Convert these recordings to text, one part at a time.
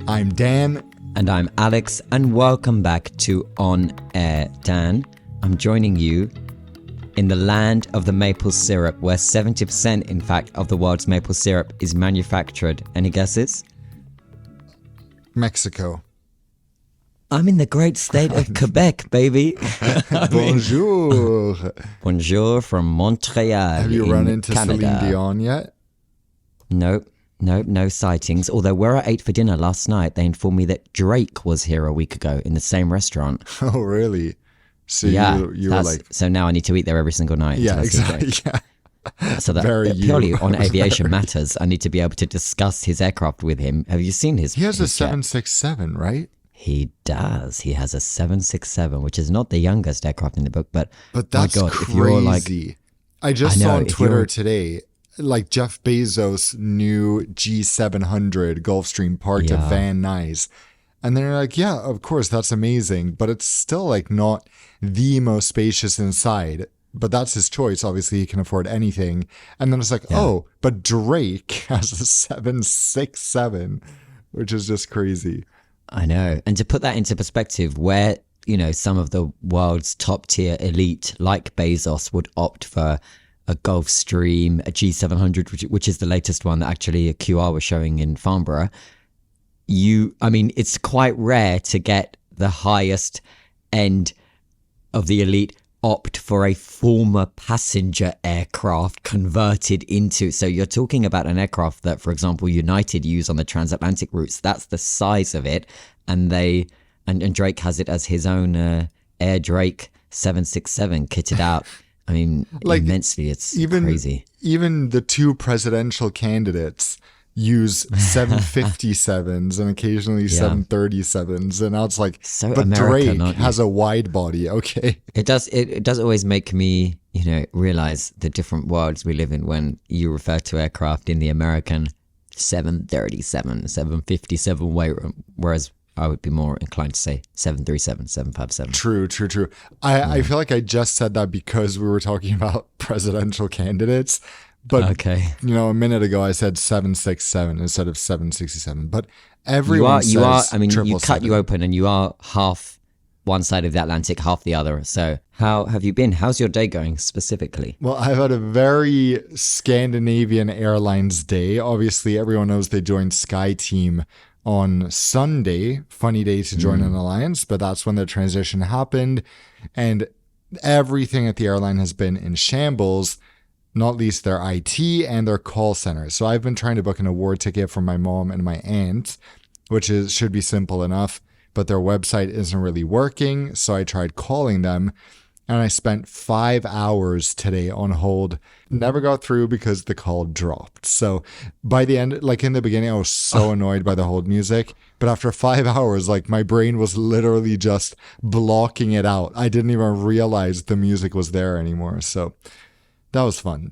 I'm Dan. And I'm Alex, and welcome back to On Air Dan. I'm joining you in the land of the maple syrup, where 70%, in fact, of the world's maple syrup is manufactured. Any guesses? Mexico. I'm in the great state of Quebec, baby. Bonjour. Bonjour from Montreal. Have you run into Canada. Celine Dion yet? Nope, no sightings. Although where I ate for dinner last night, they informed me that Drake was here a week ago in the same restaurant. Oh, really? So yeah, you were like... So now I need to eat there every single night. Yeah, exactly. Yeah. So that purely on aviation matters, I need to be able to discuss his aircraft with him. Have you seen his? He has his a 767, right? He does. He has a 767, which is not the youngest aircraft in the book, but that's my God, crazy. If you're like, I just saw on Twitter today, like Jeff Bezos' new G700 Gulfstream parked at Van Nuys. And they're like, yeah, of course, that's amazing, but it's still like not the most spacious inside. But that's his choice. Obviously, he can afford anything. And then it's like, oh, but Drake has a 767, which is just crazy. I know. And to put that into perspective, where, you know, some of the world's top tier elite, like Bezos, would opt for a Gulfstream, a G700, which is the latest one that actually a QR was showing in Farnborough. It's quite rare to get the highest end of the elite opt for a former passenger aircraft converted into. So you're talking about an aircraft that, for example, United use on the transatlantic routes. That's the size of it. And Drake has it as his own Air Drake 767 kitted out. I mean, like, immensely. It's crazy. Even the two presidential candidates use 757s and occasionally 737s, and now it's like, so but American, Drake has a wide body. Okay, it does always make me, realize the different worlds we live in when you refer to aircraft in the American 737, 757 way room, whereas I would be more inclined to say 737, 757. True. I feel like I just said that because we were talking about presidential candidates. But, a minute ago I said 767 instead of 767. But everyone says you cut you open and you are half one side of the Atlantic, half the other. So how have you been? How's your day going specifically? Well, I've had a very Scandinavian Airlines day. Obviously, everyone knows they joined SkyTeam on Sunday. Funny day to join an alliance, but that's when the transition happened. And everything at the airline has been in shambles. Not least their IT and their call center. So I've been trying to book an award ticket for my mom and my aunt, which should be simple enough, but their website isn't really working. So I tried calling them and I spent 5 hours today on hold. Never got through because the call dropped. So by the end, like in the beginning, I was so annoyed by the hold music. But after 5 hours, like my brain was literally just blocking it out. I didn't even realize the music was there anymore. So that was fun.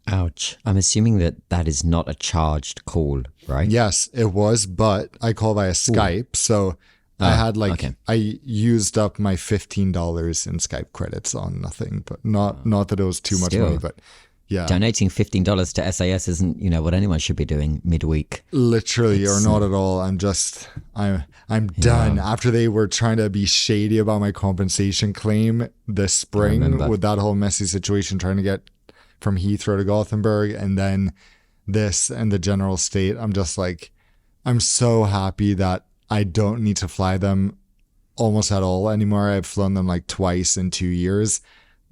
Ouch. I'm assuming that is not a charged call, right? Yes, it was, but I call via Skype. So I had I used up my $15 in Skype credits on nothing, but not that it was too much money, but yeah. Donating $15 to SAS isn't, what anyone should be doing midweek. Literally, or not at all. I'm done. After they were trying to be shady about my compensation claim this spring with that whole messy situation, trying to get from Heathrow to Gothenburg, and then this and the general state, I'm just like, I'm so happy that I don't need to fly them almost at all anymore. I've flown them like twice in 2 years,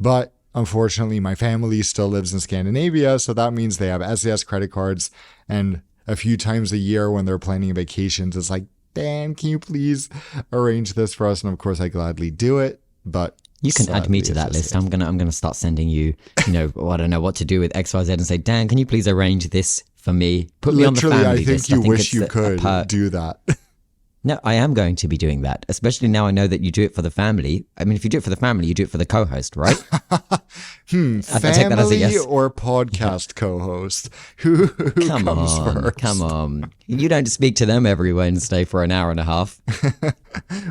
but unfortunately, my family still lives in Scandinavia, so that means they have SAS credit cards, and a few times a year when they're planning vacations, it's like, Dan, can you please arrange this for us? And of course, I gladly do it, but you can add me to that list. I'm gonna start sending you, I don't know what to do with XYZ, and say, Dan, can you please arrange this for me? Put me on the family list. I think you wish you could do that. No, I am going to be doing that, especially now I know that you do it for the family. I mean, if you do it for the family, you do it for the co-host, right? Family take that as a yes. Or podcast co-host? Who comes first? Come on. You don't speak to them every Wednesday for an hour and a half.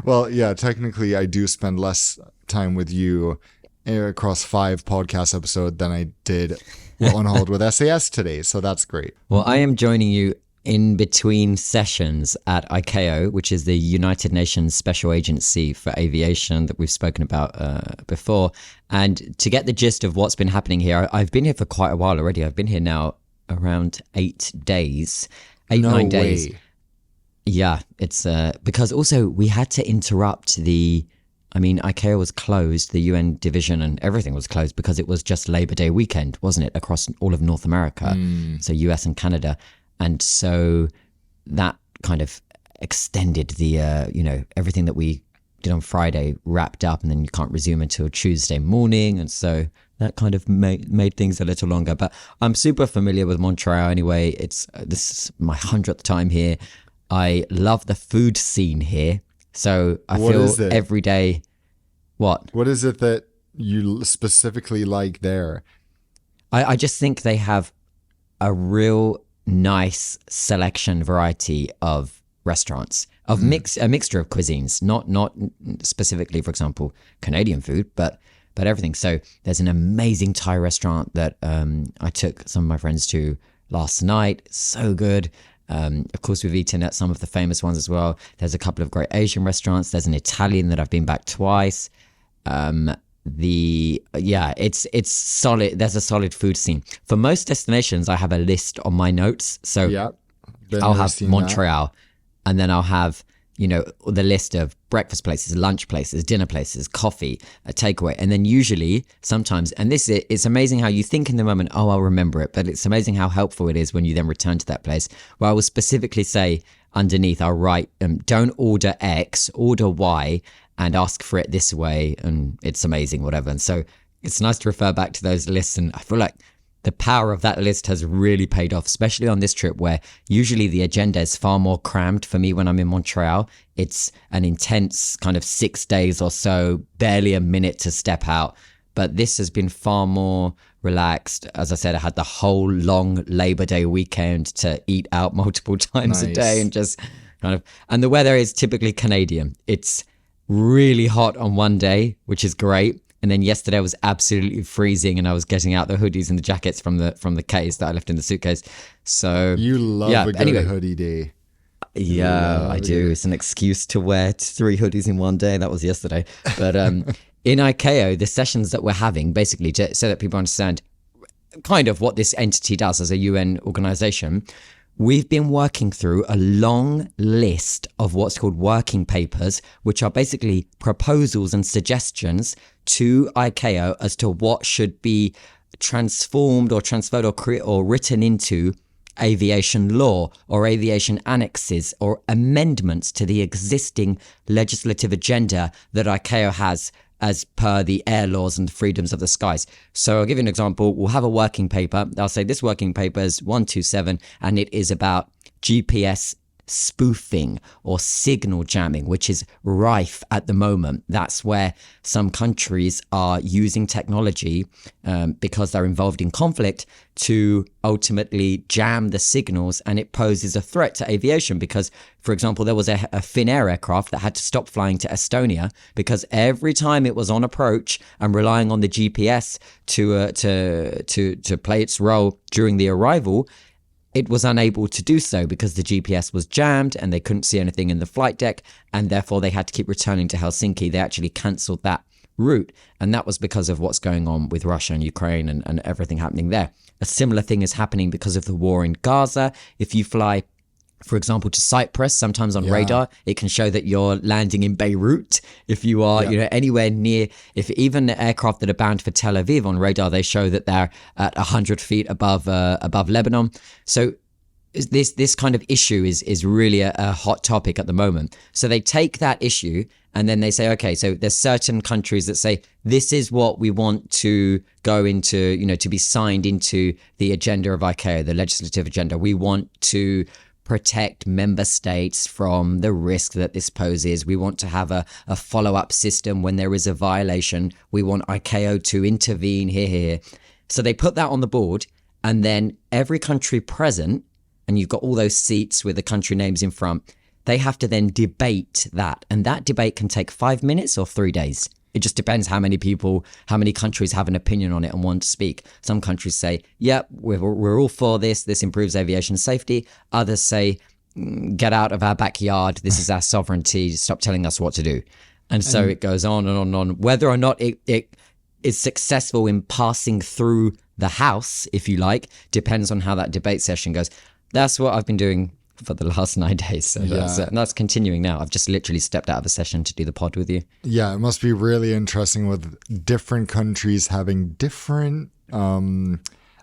Well, yeah, technically I do spend less time with you across 5 podcast episodes than I did on hold with SAS today, so that's great. Well, I am joining you in between sessions at ICAO, which is the United Nations Special Agency for Aviation that we've spoken about before. And to get the gist of what's been happening here, I've been here for quite a while already. I've been here now around 8 days, No 9 days. way. Yeah, it's because also we had to interrupt ICAO was closed, the UN division and everything was closed because it was just Labor Day weekend, wasn't it, across all of North America, so US and Canada. And so that kind of extended the, everything that we did on Friday wrapped up, and then you can't resume until Tuesday morning. And so that kind of made things a little longer. But I'm super familiar with Montreal anyway. This is my 100th time here. I love the food scene here. So I feel every day. What? What is it that you specifically like there? I just think they have a real nice selection variety of restaurants, of a mixture of cuisines, not specifically, for example, Canadian food, but everything. So there's an amazing Thai restaurant that I took some of my friends to last night. So good. Of course, we've eaten at some of the famous ones as well. There's a couple of great Asian restaurants. There's an Italian that I've been back twice. It's solid. There's a solid food scene. For most destinations, I have a list on my notes. So I'll have Montreal, and then I'll have, the list of breakfast places, lunch places, dinner places, coffee, a takeaway. And then usually, sometimes, and it's amazing how you think in the moment, oh, I'll remember it. But it's amazing how helpful it is when you then return to that place. Where I will specifically say underneath, I'll write, don't order X, order Y, and ask for it this way. And it's amazing, whatever. And so it's nice to refer back to those lists. And I feel like the power of that list has really paid off, especially on this trip where usually the agenda is far more crammed for me when I'm in Montreal. It's an intense kind of 6 days or so, barely a minute to step out. But this has been far more relaxed. As I said, I had the whole long Labor Day weekend to eat out multiple times a day and just kind of, and the weather is typically Canadian. It's really hot on one day, which is great. And then yesterday was absolutely freezing, and I was getting out the hoodies and the jackets from the case that I left in the suitcase. So you love a good hoodie day. Yeah, I do. It's an excuse to wear 3 hoodies in one day. That was yesterday. But in ICAO, the sessions that we're having, basically, so that people understand kind of what this entity does as a UN organization, we've been working through a long list of what's called working papers, which are basically proposals and suggestions to ICAO as to what should be transformed or transferred or written into aviation law or aviation annexes or amendments to the existing legislative agenda that ICAO has as per the air laws and the freedoms of the skies. So I'll give you an example. We'll have a working paper. I'll say this working paper is 127, and it is about GPS spoofing or signal jamming, which is rife at the moment. That's where some countries are using technology because they're involved in conflict to ultimately jam the signals, and it poses a threat to aviation because, for example, there was a Finnair aircraft that had to stop flying to Estonia because every time it was on approach and relying on the GPS to play its role during the arrival, it was unable to do so because the GPS was jammed and they couldn't see anything in the flight deck, and therefore they had to keep returning to Helsinki. They actually cancelled that route, and that was because of what's going on with Russia and Ukraine and everything happening there. A similar thing is happening because of the war in Gaza. If you fly, for example, to Cyprus, sometimes on radar, it can show that you're landing in Beirut. If you are, anywhere near, if even the aircraft that are bound for Tel Aviv on radar, they show that they're at 100 feet above Lebanon. So this kind of issue is really a hot topic at the moment. So they take that issue and then they say, okay, so there's certain countries that say, this is what we want to go into, to be signed into the agenda of ICAO, the legislative agenda. We want to protect member states from the risk that this poses. We want to have a follow-up system when there is a violation. We want ICAO to intervene here. So they put that on the board, and then every country present, and you've got all those seats with the country names in front, they have to then debate that. And that debate can take 5 minutes or 3 days. It just depends how many people, how many countries have an opinion on it and want to speak. Some countries say, yep, we're all for this. This improves aviation safety. Others say, get out of our backyard. This is our sovereignty. Stop telling us what to do. And so it goes on and on and on. Whether or not it is successful in passing through the House, if you like, depends on how that debate session goes. That's what I've been doing for the last 9 days. So that's continuing now. I've just literally stepped out of a session to do the pod with you. Yeah, it must be really interesting with different countries having different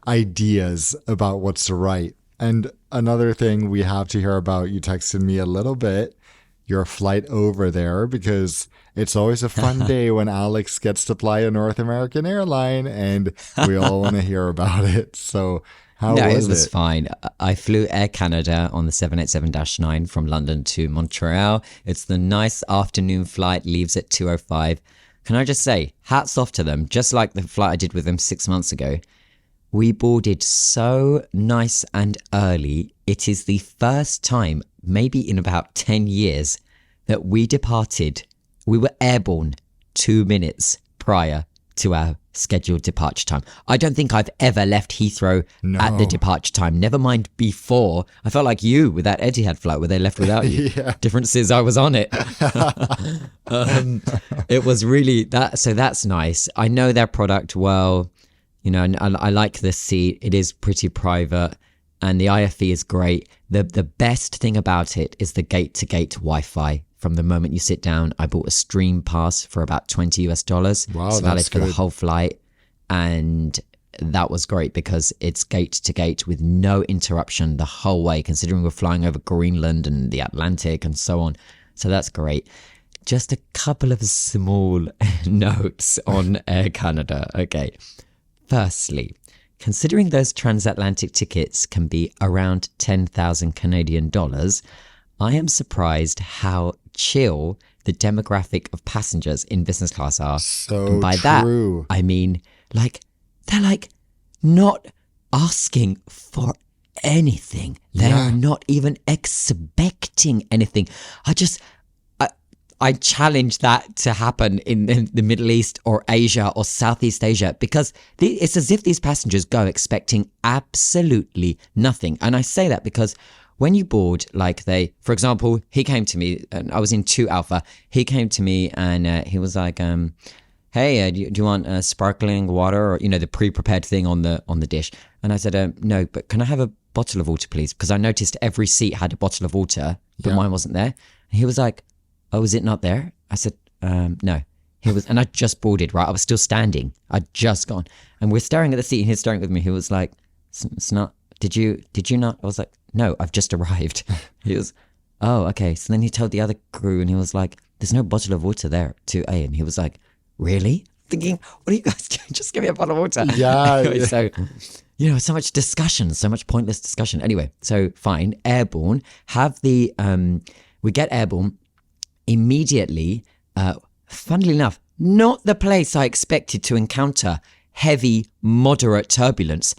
ideas about what's right. And another thing we have to hear about, you texted me a little bit, your flight over there, because it's always a fun day when Alex gets to fly a North American airline and we all want to hear about it. So how was it? It was fine. I flew Air Canada on the 787-9 from London to Montreal. It's the nice afternoon flight, leaves at 2:05. Can I just say, hats off to them, just like the flight I did with them 6 months ago. We boarded so nice and early. It is the first time, maybe in about 10 years, that we departed. We were airborne 2 minutes prior to our scheduled departure time. I don't think I've ever left Heathrow at the departure time. Never mind before. I felt like you with that Etihad flight where they left without you. Difference is I was on it. It was really that. So that's nice. I know their product well. You know, and I like the seat. It is pretty private, and the IFE is great. The best thing about it is the gate-to-gate Wi-Fi. From the moment you sit down, I bought a Stream Pass for about $20. Wow, it's valid that's for good. the whole flight, and that was great because it's gate-to-gate with no interruption the whole way. Considering we're flying over Greenland and the Atlantic and so on, so that's great. Just a couple of small notes on Air Canada. Okay. Firstly, considering those transatlantic tickets can be around 10,000 Canadian dollars, I am surprised how chill the demographic of passengers in business class are. So and by true. that, I mean, like, they're like not asking for anything. They're not even expecting anything. I challenge that to happen in the Middle East or Asia or Southeast Asia, because it's as if these passengers go expecting absolutely nothing. And I say that because when you board, like for example, he came to me and I was in 2 Alpha. He came to me and he was like, hey, do you want sparkling water or, you know, the pre-prepared thing on the dish? And I said, no, but can I have a bottle of water, please? Because I noticed every seat had a bottle of water, but mine wasn't there. And he was like, oh, is it not there? I said, no. He was, and I just boarded, right? I was still standing. I'd just gone. And we're staring at the seat and he's staring with me. He was like, it's not, did you not? I was like, no, I've just arrived. He was, oh, okay. So then he told the other crew and he was like, there's no bottle of water there, 2A. And he was like, really? Thinking, what are you guys doing? Just give me a bottle of water. Yeah. Anyway, so, you know, so much discussion, so much pointless discussion. Anyway, so fine, airborne, we get airborne. Immediately, funnily enough, not the place I expected to encounter heavy, moderate turbulence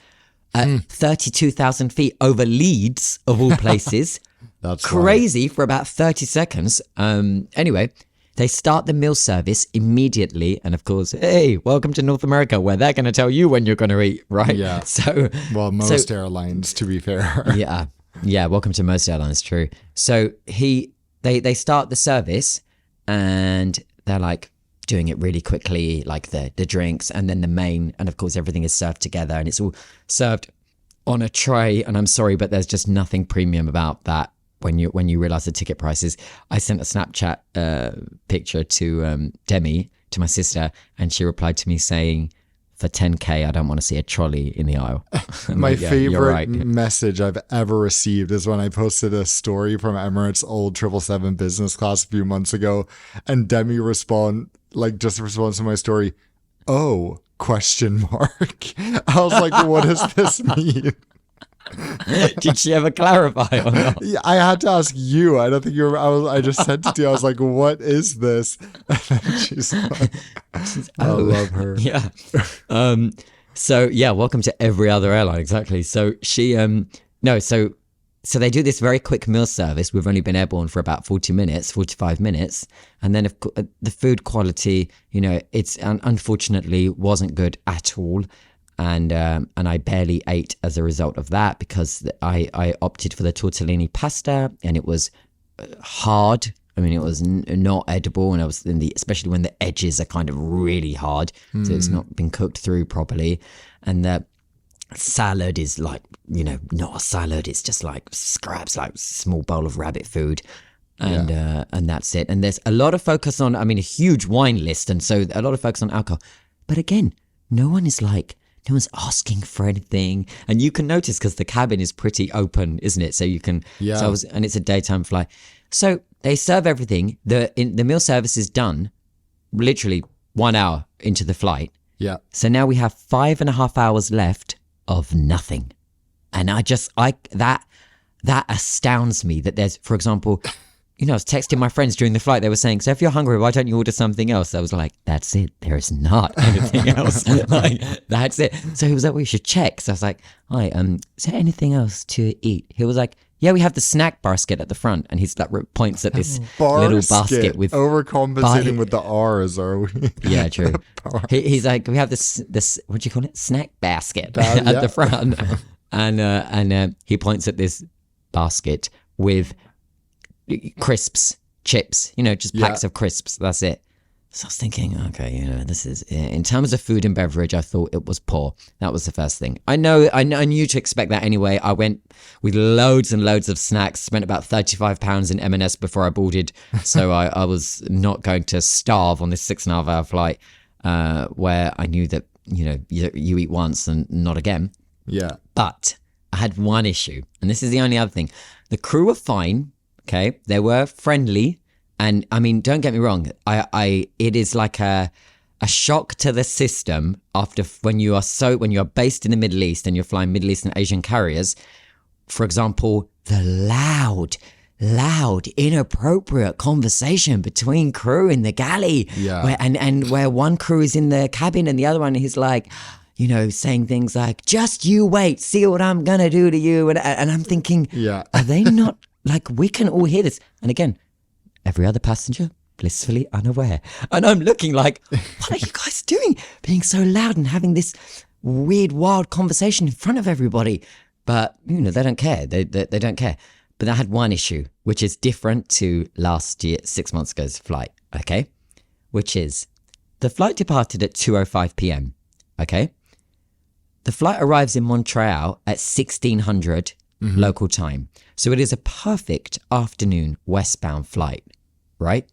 at 32,000 feet over Leeds, of all places. That's crazy for about 30 seconds. Anyway, they start the meal service immediately. And of course, hey, welcome to North America, where they're going to tell you when you're going to eat, right? Yeah. So, well, most airlines, to be fair. Yeah. Welcome to most airlines, true. So They start the service and they're like doing it really quickly, like the drinks and then the main, and of course everything is served together and it's all served on a tray. And I'm sorry, but there's just nothing premium about that when you realize the ticket prices. I sent a Snapchat picture to Demi, to my sister, and she replied to me saying, for 10K, I don't want to see a trolley in the aisle. My favorite message I've ever received is when I posted a story from Emirates old 777 business class a few months ago, and Demi responds to my story, oh, question mark. I was like, what does this mean? Did she ever clarify or not? Yeah, I had to ask you. I don't think you were. I just sent it to you. I was like, what is this? And then she's like, I love her. Yeah. So yeah, welcome to every other airline. Exactly. So she, so so they do this very quick meal service. We've only been airborne for about 45 minutes. And then the food quality, it's unfortunately wasn't good at all. And I barely ate as a result of that because I opted for the tortellini pasta, and it was hard. I mean, it was not edible, and I was especially when the edges are kind of really hard, so it's not been cooked through properly. And the salad is like, not a salad. It's just like scraps, like small bowl of rabbit food, and that's it. And there's a lot of focus on, a huge wine list, and so a lot of focus on alcohol. But again, no one's asking for anything, and you can notice because the cabin is pretty open, isn't it? So you can, and it's a daytime flight. So they serve everything. The meal service is done literally 1 hour into the flight. Yeah. So now we have 5.5 hours left of nothing. And that astounds me that there's, for example, I was texting my friends during the flight. They were saying, so if you're hungry, why don't you order something else? I was like, that's it. There is not anything else. That's it. So he was like, we should check. So I was like, hi, is there anything else to eat? He was like, yeah, we have the snack basket at the front. And he's like, points at this little basket with overcompensating with the R's, are we? Yeah, true. He's like, we have this, what do you call it? Snack basket at the front. And he points at this basket with crisps, chips, just packs of crisps. That's it. So I was thinking, okay, this is, in terms of food and beverage, I thought it was poor. That was the first thing. I knew to expect that anyway. I went with loads and loads of snacks, spent about £35 in M&S before I boarded. So I was not going to starve on this 6.5 hour flight, where I knew that, you eat once and not again. Yeah. But I had one issue, and this is the only other thing. The crew were fine. Okay, they were friendly, and don't get me wrong. It is like a shock to the system when you are based in the Middle East and you're flying Middle East and Asian carriers. For example, the loud, inappropriate conversation between crew in the galley, where one crew is in the cabin and the other one is like, saying things like, "Just you wait, see what I'm gonna do to you," and I'm thinking, are they not? Like, we can all hear this. And again, every other passenger, blissfully unaware. And I'm looking like, what are you guys doing? Being so loud and having this weird, wild conversation in front of everybody. But, they don't care. They don't care. But I had one issue, which is different to last year, 6 months ago's flight, okay? Which is, the flight departed at 2:05 p.m., okay? The flight arrives in Montreal at 1600 local time. So it is a perfect afternoon westbound flight, right?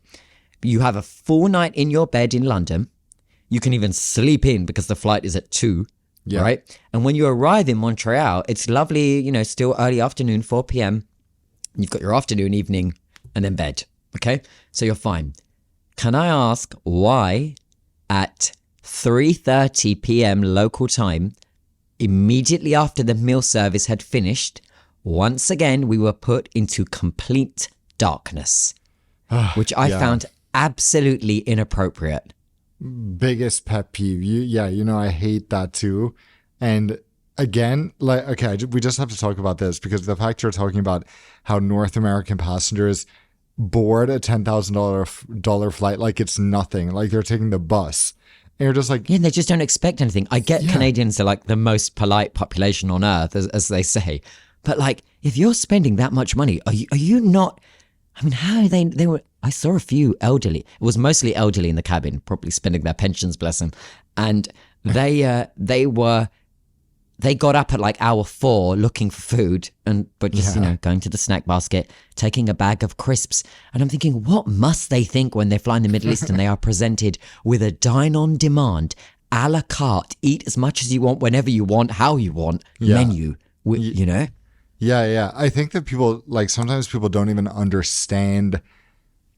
You have a full night in your bed in London. You can even sleep in because the flight is at 2, right? And when you arrive in Montreal, it's lovely, still early afternoon, 4 p.m. You've got your afternoon, evening, and then bed, okay? So you're fine. Can I ask why at 3:30 p.m. local time, immediately after the meal service had finished, once again, we were put into complete darkness, which I found absolutely inappropriate. Biggest pet peeve. I hate that too. And again, we just have to talk about this because the fact you're talking about how North American passengers board a $10,000 flight like it's nothing, like they're taking the bus. And you're just like... Yeah, they just don't expect anything. I get Canadians are like the most polite population on earth, as they say. But like, if you're spending that much money, are you not? How are they were? I saw a few elderly. It was mostly elderly in the cabin, probably spending their pensions, bless them. And they got up at like hour 4 looking for food, but just going to the snack basket, taking a bag of crisps. And I'm thinking, what must they think when they fly in the Middle East and they are presented with a dine on demand, a la carte, eat as much as you want, whenever you want, how you want menu, Yeah. I think that people, sometimes people don't even understand,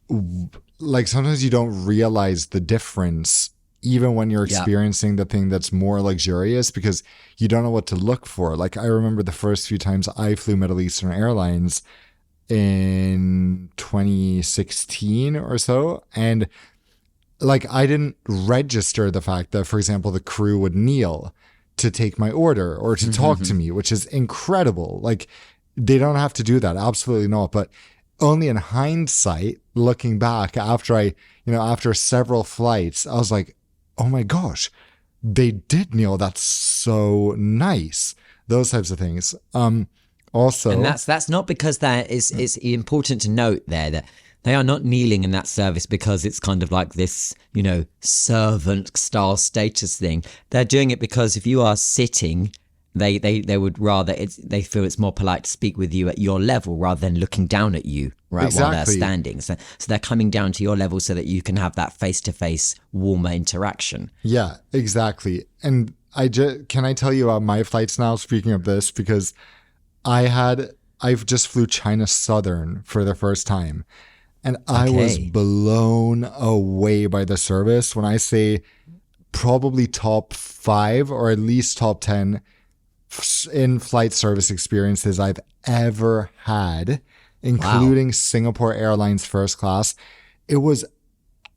sometimes you don't realize the difference even when you're experiencing the thing that's more luxurious because you don't know what to look for. Like, I remember the first few times I flew Middle Eastern Airlines in 2016 or so, and I didn't register the fact that, for example, the crew would kneel to take my order or to talk to me, which is incredible. They don't have to do that. Absolutely not. But only in hindsight, looking back after several flights, I was like, oh my gosh, they did kneel. That's so nice. Those types of things. Also, and that's not because that is, it's important to note there that they are not kneeling in that service because it's kind of like this, servant style status thing. They're doing it because if you are sitting, they would rather, they feel it's more polite to speak with you at your level rather than looking down at you, right? Exactly. While they're standing. So they're coming down to your level so that you can have that face-to-face warmer interaction. Yeah, exactly. And can I tell you about my flights now, speaking of this, because I've just flew China Southern for the first time. And I was blown away by the service. When I say probably top 5 or at least top 10 in-flight service experiences I've ever had, including Singapore Airlines first class, it was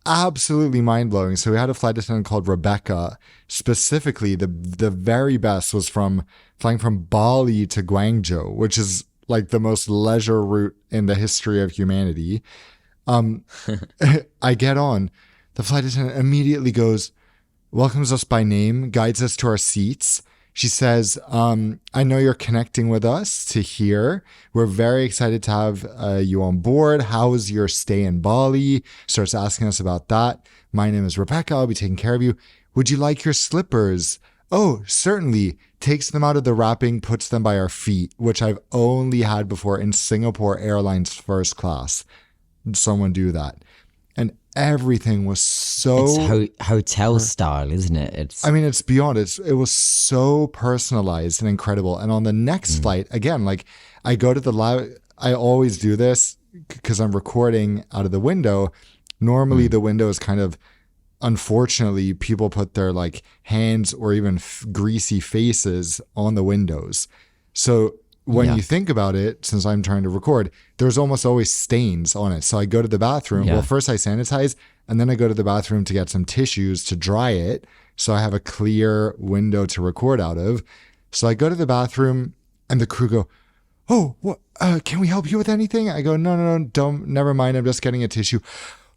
absolutely mind-blowing. So we had a flight attendant called Rebecca. Specifically, the very best was flying from Bali to Guangzhou, which is like the most leisure route in the history of humanity. I get on. The flight attendant immediately welcomes us by name, guides us to our seats. She says, I know you're connecting with us to here. We're very excited to have you on board. How was your stay in Bali? Starts asking us about that. My name is Rebecca. I'll be taking care of you. Would you like your slippers? Oh, certainly. Takes them out of the wrapping, puts them by our feet, which I've only had before in Singapore Airlines first class. Someone do that. And everything was so... It's hotel style, isn't it? It's beyond. It was so personalized and incredible. And on the next flight, again, like I go to I always do this because I'm recording out of the window. Normally the window is kind of, unfortunately, people put their like hands or even greasy faces on the windows. So when you think about it, since I'm trying to record, there's almost always stains on it. So I go to the bathroom. Yeah. Well, first I sanitize, and then I go to the bathroom to get some tissues to dry it. So I have a clear window to record out of. So I go to the bathroom, and the crew go, oh, what? Can we help you with anything? I go, no, never mind. I'm just getting a tissue.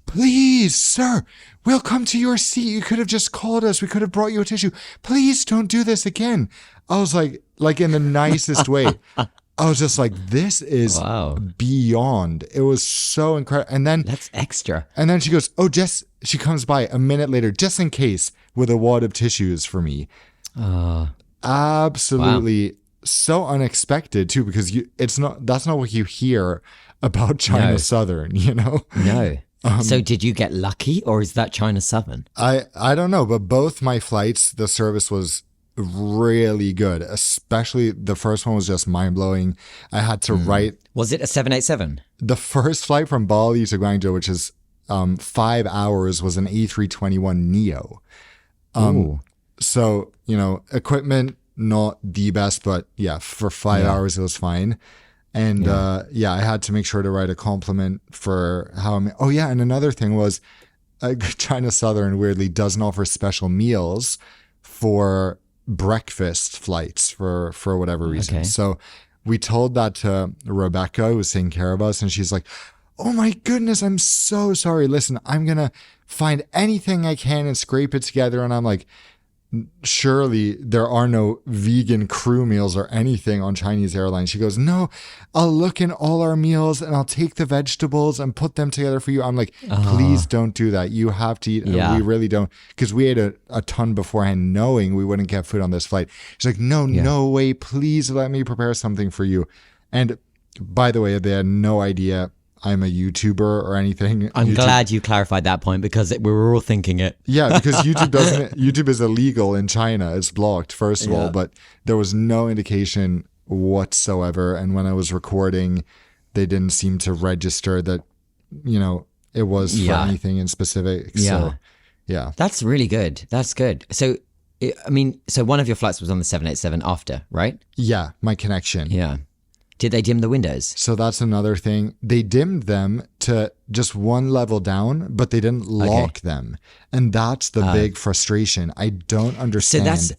Please, sir, we'll come to your seat. You could have just called us. We could have brought you a tissue. Please don't do this again. I was like in the nicest way. I was just like, this is beyond. It was so incredible. And then that's extra. And then she goes, she comes by a minute later, just in case, with a wad of tissues for me. Absolutely. So unexpected too, because that's not what you hear about China Southern, No. So did you get lucky, or is that China Southern? I don't know, but both my flights, the service was really good. Especially the first one was just mind-blowing. I had to write... Was it a 787? The first flight from Bali to Guangzhou, which is 5 hours, was an A321neo. So, equipment, not the best, but for 5 hours it was fine. And I had to make sure to write a compliment for how I'm... Oh yeah, and another thing was China Southern weirdly doesn't offer special meals for breakfast flights for whatever reason. Okay. So we told that to Rebecca, who was taking care of us, and she's like, oh my goodness, I'm so sorry. Listen, I'm going to find anything I can and scrape it together. And I'm like, surely there are no vegan crew meals or anything on Chinese Airlines. She goes, no, I'll look in all our meals and I'll take the vegetables and put them together for you. I'm like, please don't do that. You have to eat. And we really don't, because we ate a ton beforehand knowing we wouldn't get food on this flight. She's like, no way. Please let me prepare something for you. And by the way, they had no idea I'm a YouTuber or anything. I'm glad you clarified that point, because we were all thinking it. Yeah, because YouTube is illegal in China. It's blocked, first of all, but there was no indication whatsoever. And when I was recording, they didn't seem to register that, it was for anything in specific. So, yeah. That's really good. That's good. So, so one of your flights was on the 787 after, right? Yeah, my connection. Yeah. Did they dim the windows? So that's another thing. They dimmed them to just one level down, but they didn't lock them. And that's the big frustration. I don't understand.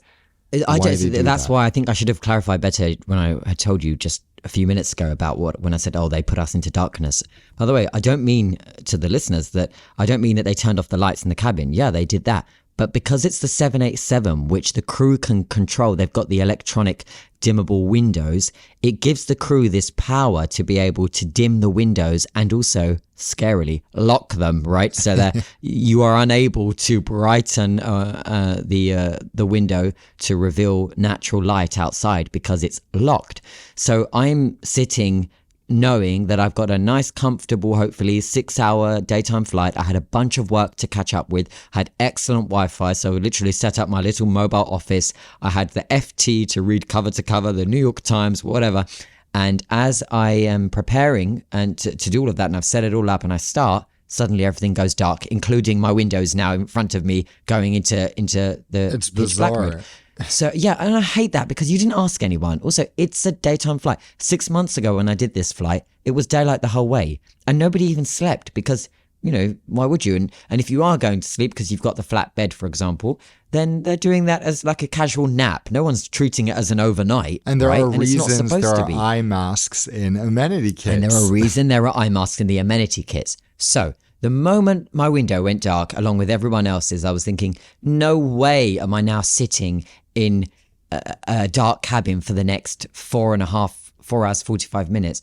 I why they do that's that. why I think I should have clarified better when I had told you just a few minutes ago about when I said, oh, they put us into darkness. By the way, I don't mean to the listeners that they turned off the lights in the cabin. Yeah, they did that. But because it's the 787, which the crew can control, they've got the electronic dimmable windows. It gives the crew this power to be able to dim the windows and also, scarily, lock them, right? So that you are unable to brighten the window to reveal natural light outside because it's locked. So I'm sitting knowing that I've got a nice, comfortable, hopefully 6-hour daytime flight. I had a bunch of work to catch up with, had excellent Wi-Fi. So I literally set up my little mobile office. I had the FT to read cover to cover, the New York Times, whatever. And as I am preparing and to do all of that, and I've set it all up and I start, suddenly everything goes dark, including my windows now in front of me going into the It's pitch black bizarre. mode. So yeah, and I hate that because you didn't ask anyone. Also, it's a daytime flight. 6 months ago when I did this flight, it was daylight the whole way and nobody even slept because, you know, why would you? And if you are going to sleep because you've got the flat bed, for example, then they're doing that as like a casual nap. No one's treating it as an overnight. And there right? are And it's not reasons supposed there to are be. eye masks in amenity kits. And there are reason there are eye masks in the amenity kits. So the moment my window went dark, along with everyone else's, I was thinking, no way am I now sitting in a dark cabin for the next 4 hours, 45 minutes.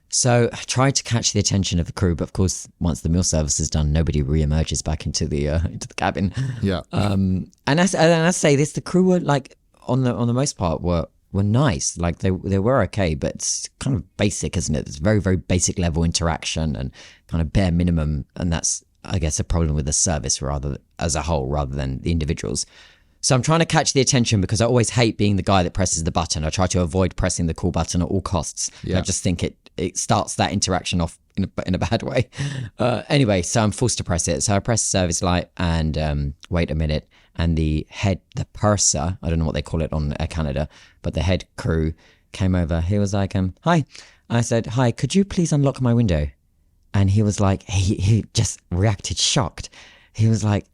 So I tried to catch the attention of the crew, but of course, once the meal service is done, nobody re-emerges back into the cabin. Yeah. And I say this, the crew were like, on the most part, were nice. Like they were okay, but it's kind of basic, isn't it? It's very, very basic level interaction and kind of bare minimum. And that's, I guess, a problem with the service as a whole, rather than the individuals. So I'm trying to catch the attention because I always hate being the guy that presses the button. I try to avoid pressing the call button at all costs. Yeah. I just think it starts that interaction off in a bad way. Anyway, so I'm forced to press it. So I press service light and wait a minute. And the purser, I don't know what they call it on Air Canada, but the head crew came over. He was like, hi. I said, hi, could you please unlock my window? And he was like, he just reacted shocked. He was like,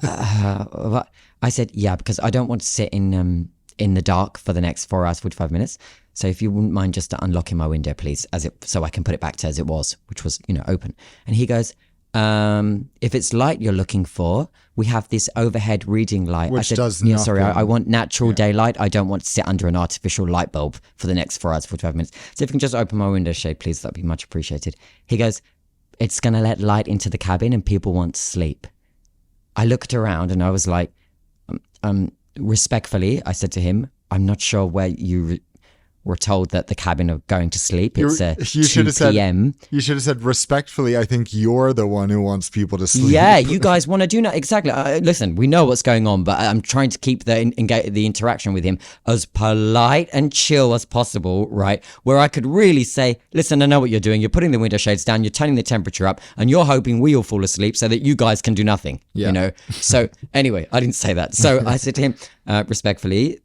what? I said, yeah, because I don't want to sit in the dark for the next 4 hours, 45 minutes. So if you wouldn't mind just unlocking my window, please, so I can put it back to as it was, which was, open. And he goes, if it's light you're looking for, we have this overhead reading light. Which I said, does yeah, sorry, nothing. I want natural daylight. I don't want to sit under an artificial light bulb for the next 4 hours, 45 minutes. So if you can just open my window shade, please, that'd be much appreciated. He goes, it's going to let light into the cabin and people want to sleep. I looked around and I was like, respectfully, I said to him, I'm not sure where you were told that the cabin are going to sleep. It's 2 p.m. You should have said, respectfully, I think you're the one who wants people to sleep. Yeah, you guys want to do that. Exactly. Listen, we know what's going on, but I'm trying to keep the interaction with him as polite and chill as possible, right? Where I could really say, listen, I know what you're doing. You're putting the window shades down, you're turning the temperature up, and you're hoping we all fall asleep so that you guys can do nothing, So anyway, I didn't say that. So I said to him, respectfully,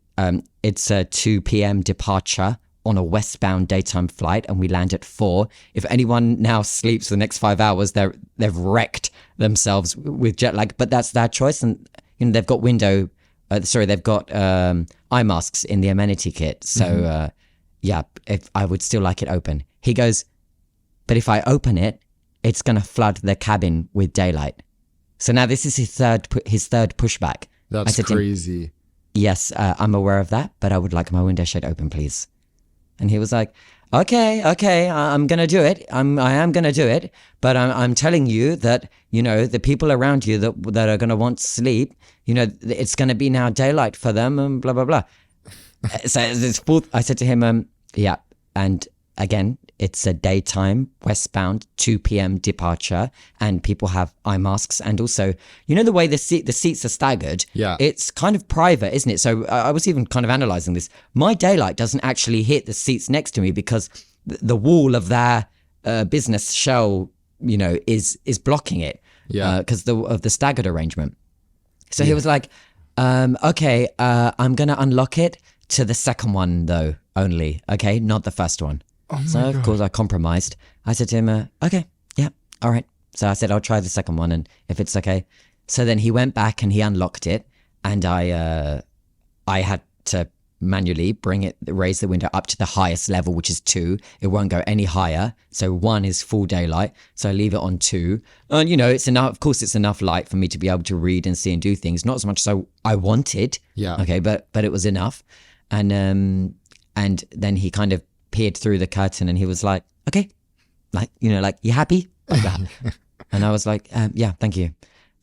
it's a 2 p.m. departure on a westbound daytime flight, and we land at 4. If anyone now sleeps for the next 5 hours, they've wrecked themselves with jet lag. But that's their choice, and they've got they've got eye masks in the amenity kit. So if I would still like it open. He goes, but if I open it, it's gonna flood the cabin with daylight. So now this is his third pushback. That's crazy. Yes, I'm aware of that, but I would like my window shade open, please. And he was like, okay, I'm going to do it. I am going to do it. But I'm telling you that, the people around you that are going to want sleep, it's going to be now daylight for them and blah, blah, blah. So I said to him, yeah. And again, it's a daytime westbound 2 p.m. departure, and people have eye masks. And also, the way the seats are staggered, it's kind of private, isn't it? So I was even kind of analyzing this. My daylight doesn't actually hit the seats next to me because the wall of their business shell, is blocking it because of the staggered arrangement. So he was like, okay, I'm going to unlock it to the second one though, only, okay, not the first one. So, of course, I compromised. I said to him, okay, yeah, all right. So I said, I'll try the second one, and if it's okay. So then he went back and he unlocked it, and I had to manually raise the window up to the highest level, which is 2. It won't go any higher. So 1 is full daylight. So I leave it on 2. And, it's enough. Of course, it's enough light for me to be able to read and see and do things. Not as much as I wanted. Yeah. Okay. But it was enough. And then he kind of peered through the curtain and he was like, okay, like, you happy? Like that. And I was like, yeah, thank you.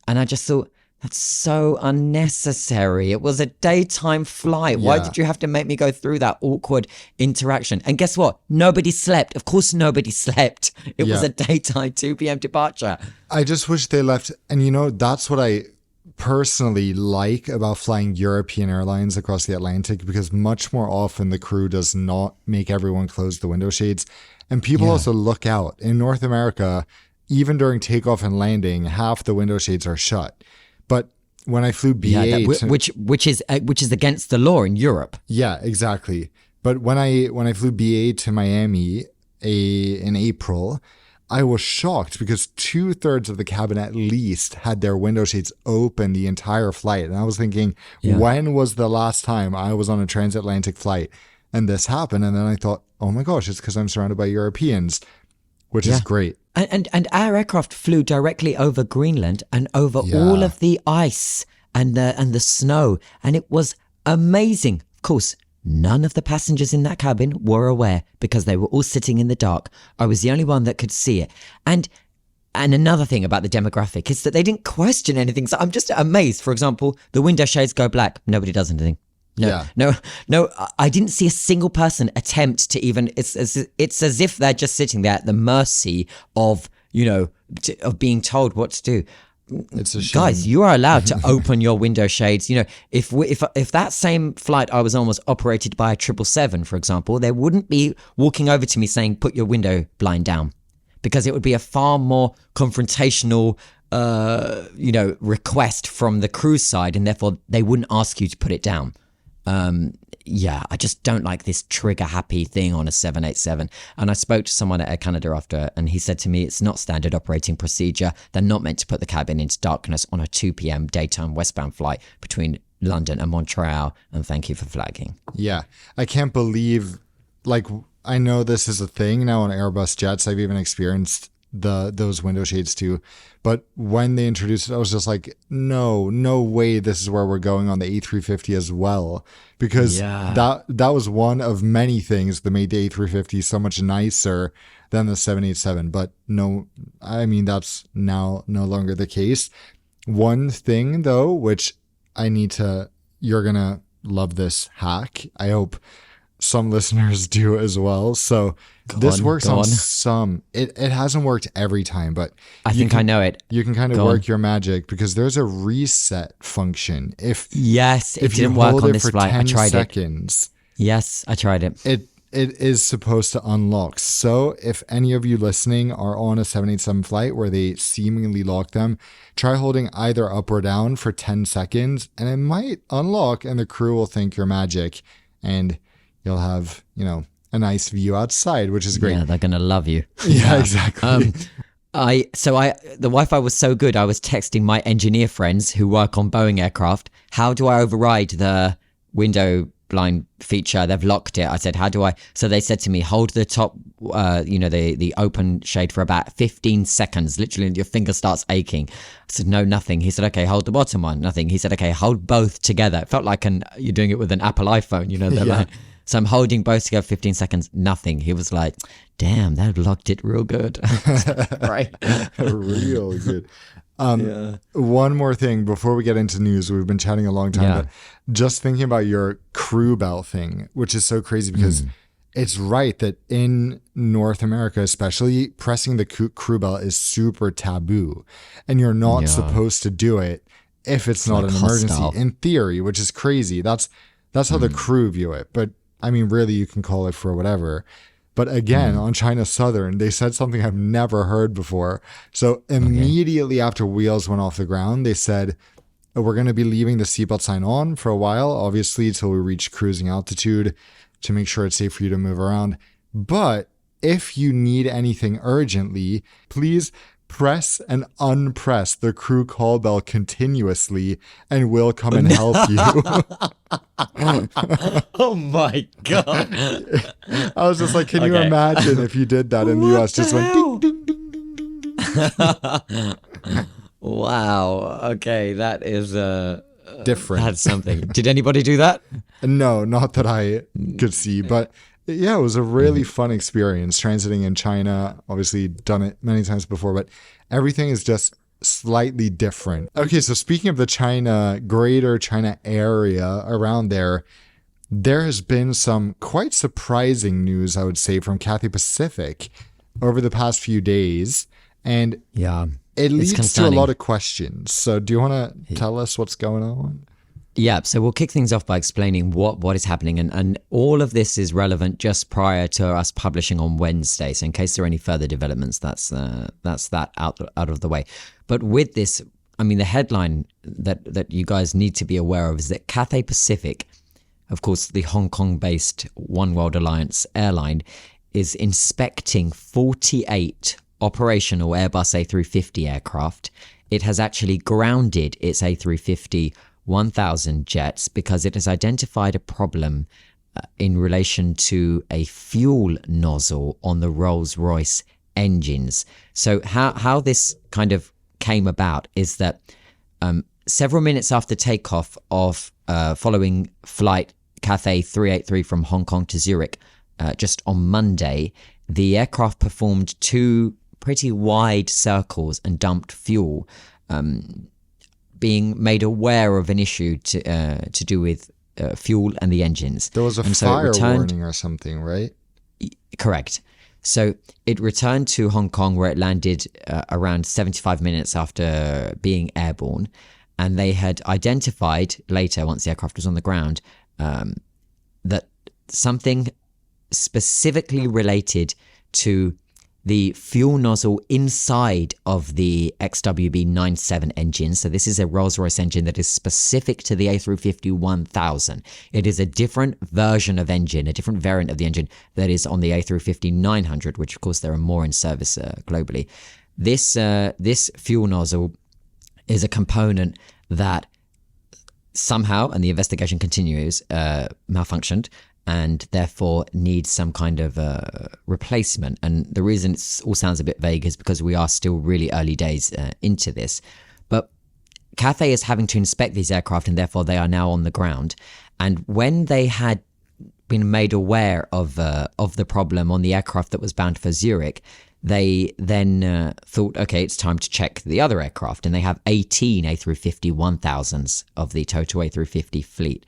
And I just thought, that's so unnecessary. It was a daytime flight. Why did you have to make me go through that awkward interaction? And guess what? Nobody slept. Of course, nobody slept. It was a daytime 2 p.m. departure. I just wish they left. And that's what I personally like about flying European airlines across the Atlantic, because much more often the crew does not make everyone close the window shades. And people also look out. In North America, even during takeoff and landing, half the window shades are shut. But when I flew BA, which is against the law in Europe. Yeah, exactly. But when I flew BA to Miami in April, I was shocked because 2/3 of the cabin at least had their window shades open the entire flight, and I was thinking, when was the last time I was on a transatlantic flight and this happened? And then I thought, oh my gosh, it's because I'm surrounded by Europeans, which is great. And our aircraft flew directly over Greenland and over all of the ice and the snow, and it was amazing. Of course, none of the passengers in that cabin were aware because they were all sitting in the dark. I was the only one that could see it. And another thing about the demographic is that they didn't question anything. So I'm just amazed. For example, the window shades go black. Nobody does anything. No, I didn't see a single person attempt to even, it's as if they're just sitting there at the mercy of, of being told what to do. It's a shame. Guys, you are allowed to open your window shades. If that same flight I was on was operated by a 777, for example, they wouldn't be walking over to me saying, put your window blind down, because it would be a far more confrontational, request from the crew side, and therefore they wouldn't ask you to put it down. I just don't like this trigger happy thing on a 787. And I spoke to someone at Air Canada after, and he said to me, it's not standard operating procedure. They're not meant to put the cabin into darkness on a 2 p.m. daytime westbound flight between London and Montreal. And thank you for flagging. Yeah. I can't believe, I know this is a thing now on Airbus jets. I've even experienced those window shades too. But when they introduced it, I was just like, no way this is where we're going on the A350 as well. Because that was one of many things that made the A350 so much nicer than the 787. But no, I mean, that's now no longer the case. One thing though, which you're going to love this hack. I hope some listeners do as well. So this works on some. It hasn't worked every time, but I think I know it. You can kind of work your magic, because there's a reset function. If it didn't work on this flight, I tried seconds, it. Yes, I tried it. It is supposed to unlock. So if any of you listening are on a 787 flight where they seemingly lock them, try holding either up or down for 10 seconds, and it might unlock, and the crew will think you're magic, and you'll have, a nice view outside, which is great. Yeah, they're going to love you. Yeah, exactly. The Wi-Fi was so good, I was texting my engineer friends who work on Boeing aircraft. How do I override the window blind feature? They've locked it. I said, how do I? So they said to me, hold the top, the open shade for about 15 seconds. Literally, your finger starts aching. I said, no, nothing. He said, okay, hold the bottom one. Nothing. He said, okay, hold both together. It felt like you're doing it with an Apple iPhone, Like, so I'm holding both together 15 seconds. Nothing. He was like, damn, that locked it real good. Right. Real good. One more thing before we get into news. We've been chatting a long time, but just thinking about your crew bell thing, which is so crazy because it's right that in North America, especially, pressing the crew bell is super taboo, and you're not supposed to do it if it's not an emergency, hostile. In theory, which is crazy. That's how the crew view it. But I mean, really, you can call it for whatever. But again, on China Southern, they said something I've never heard before. So immediately after wheels went off the ground, they said, we're going to be leaving the seatbelt sign on for a while, obviously, till we reach cruising altitude to make sure it's safe for you to move around. But if you need anything urgently, please press and unpress the crew call bell continuously and we'll come and help you. Oh my God. I was just like, can you imagine if you did that in the US? Just went ding, ding, ding, ding, ding, ding. Wow. Okay, that is Different. That's something. Did anybody do that? No, not that I could see, but yeah, it was a really fun experience transiting in China. Obviously done it many times before, but everything is just slightly different. Okay, so speaking of the greater China area around there has been some quite surprising news, I would say, from Cathay Pacific over the past few days. And yeah, it leads to a lot of questions. So do you want to tell us what's going on? Yeah, so we'll kick things off by explaining what is happening. And all of this is relevant just prior to us publishing on Wednesday. So in case there are any further developments, that's that out of the way. But with this, I mean, the headline that you guys need to be aware of is that Cathay Pacific, of course, the Hong Kong-based One World Alliance airline, is inspecting 48 operational Airbus A350 aircraft. It has actually grounded its A350-1000 jets because it has identified a problem in relation to a fuel nozzle on the Rolls-Royce engines. So how this kind of came about is that several minutes after takeoff of following flight Cathay 383 from Hong Kong to Zurich, just on Monday, the aircraft performed two pretty wide circles and dumped fuel, being made aware of an issue to do with fuel and the engines. There was a fire warning or something, right? Correct. So it returned to Hong Kong, where it landed around 75 minutes after being airborne. And they had identified later, once the aircraft was on the ground, that something specifically related to the fuel nozzle inside of the XWB-97 engine. So this is a Rolls-Royce engine that is specific to the A350-1000. It is a different version of engine, a different variant of the engine that is on the A350-900, which of course there are more in service globally. This fuel nozzle is a component that somehow, and the investigation continues, malfunctioned, and therefore needs some kind of replacement. And the reason it all sounds a bit vague is because we are still really early days into this. But Cathay is having to inspect these aircraft, and therefore they are now on the ground. And when they had been made aware of the problem on the aircraft that was bound for Zurich, they then thought, okay, it's time to check the other aircraft. And they have 18 A350-1000s of the total A350 fleet.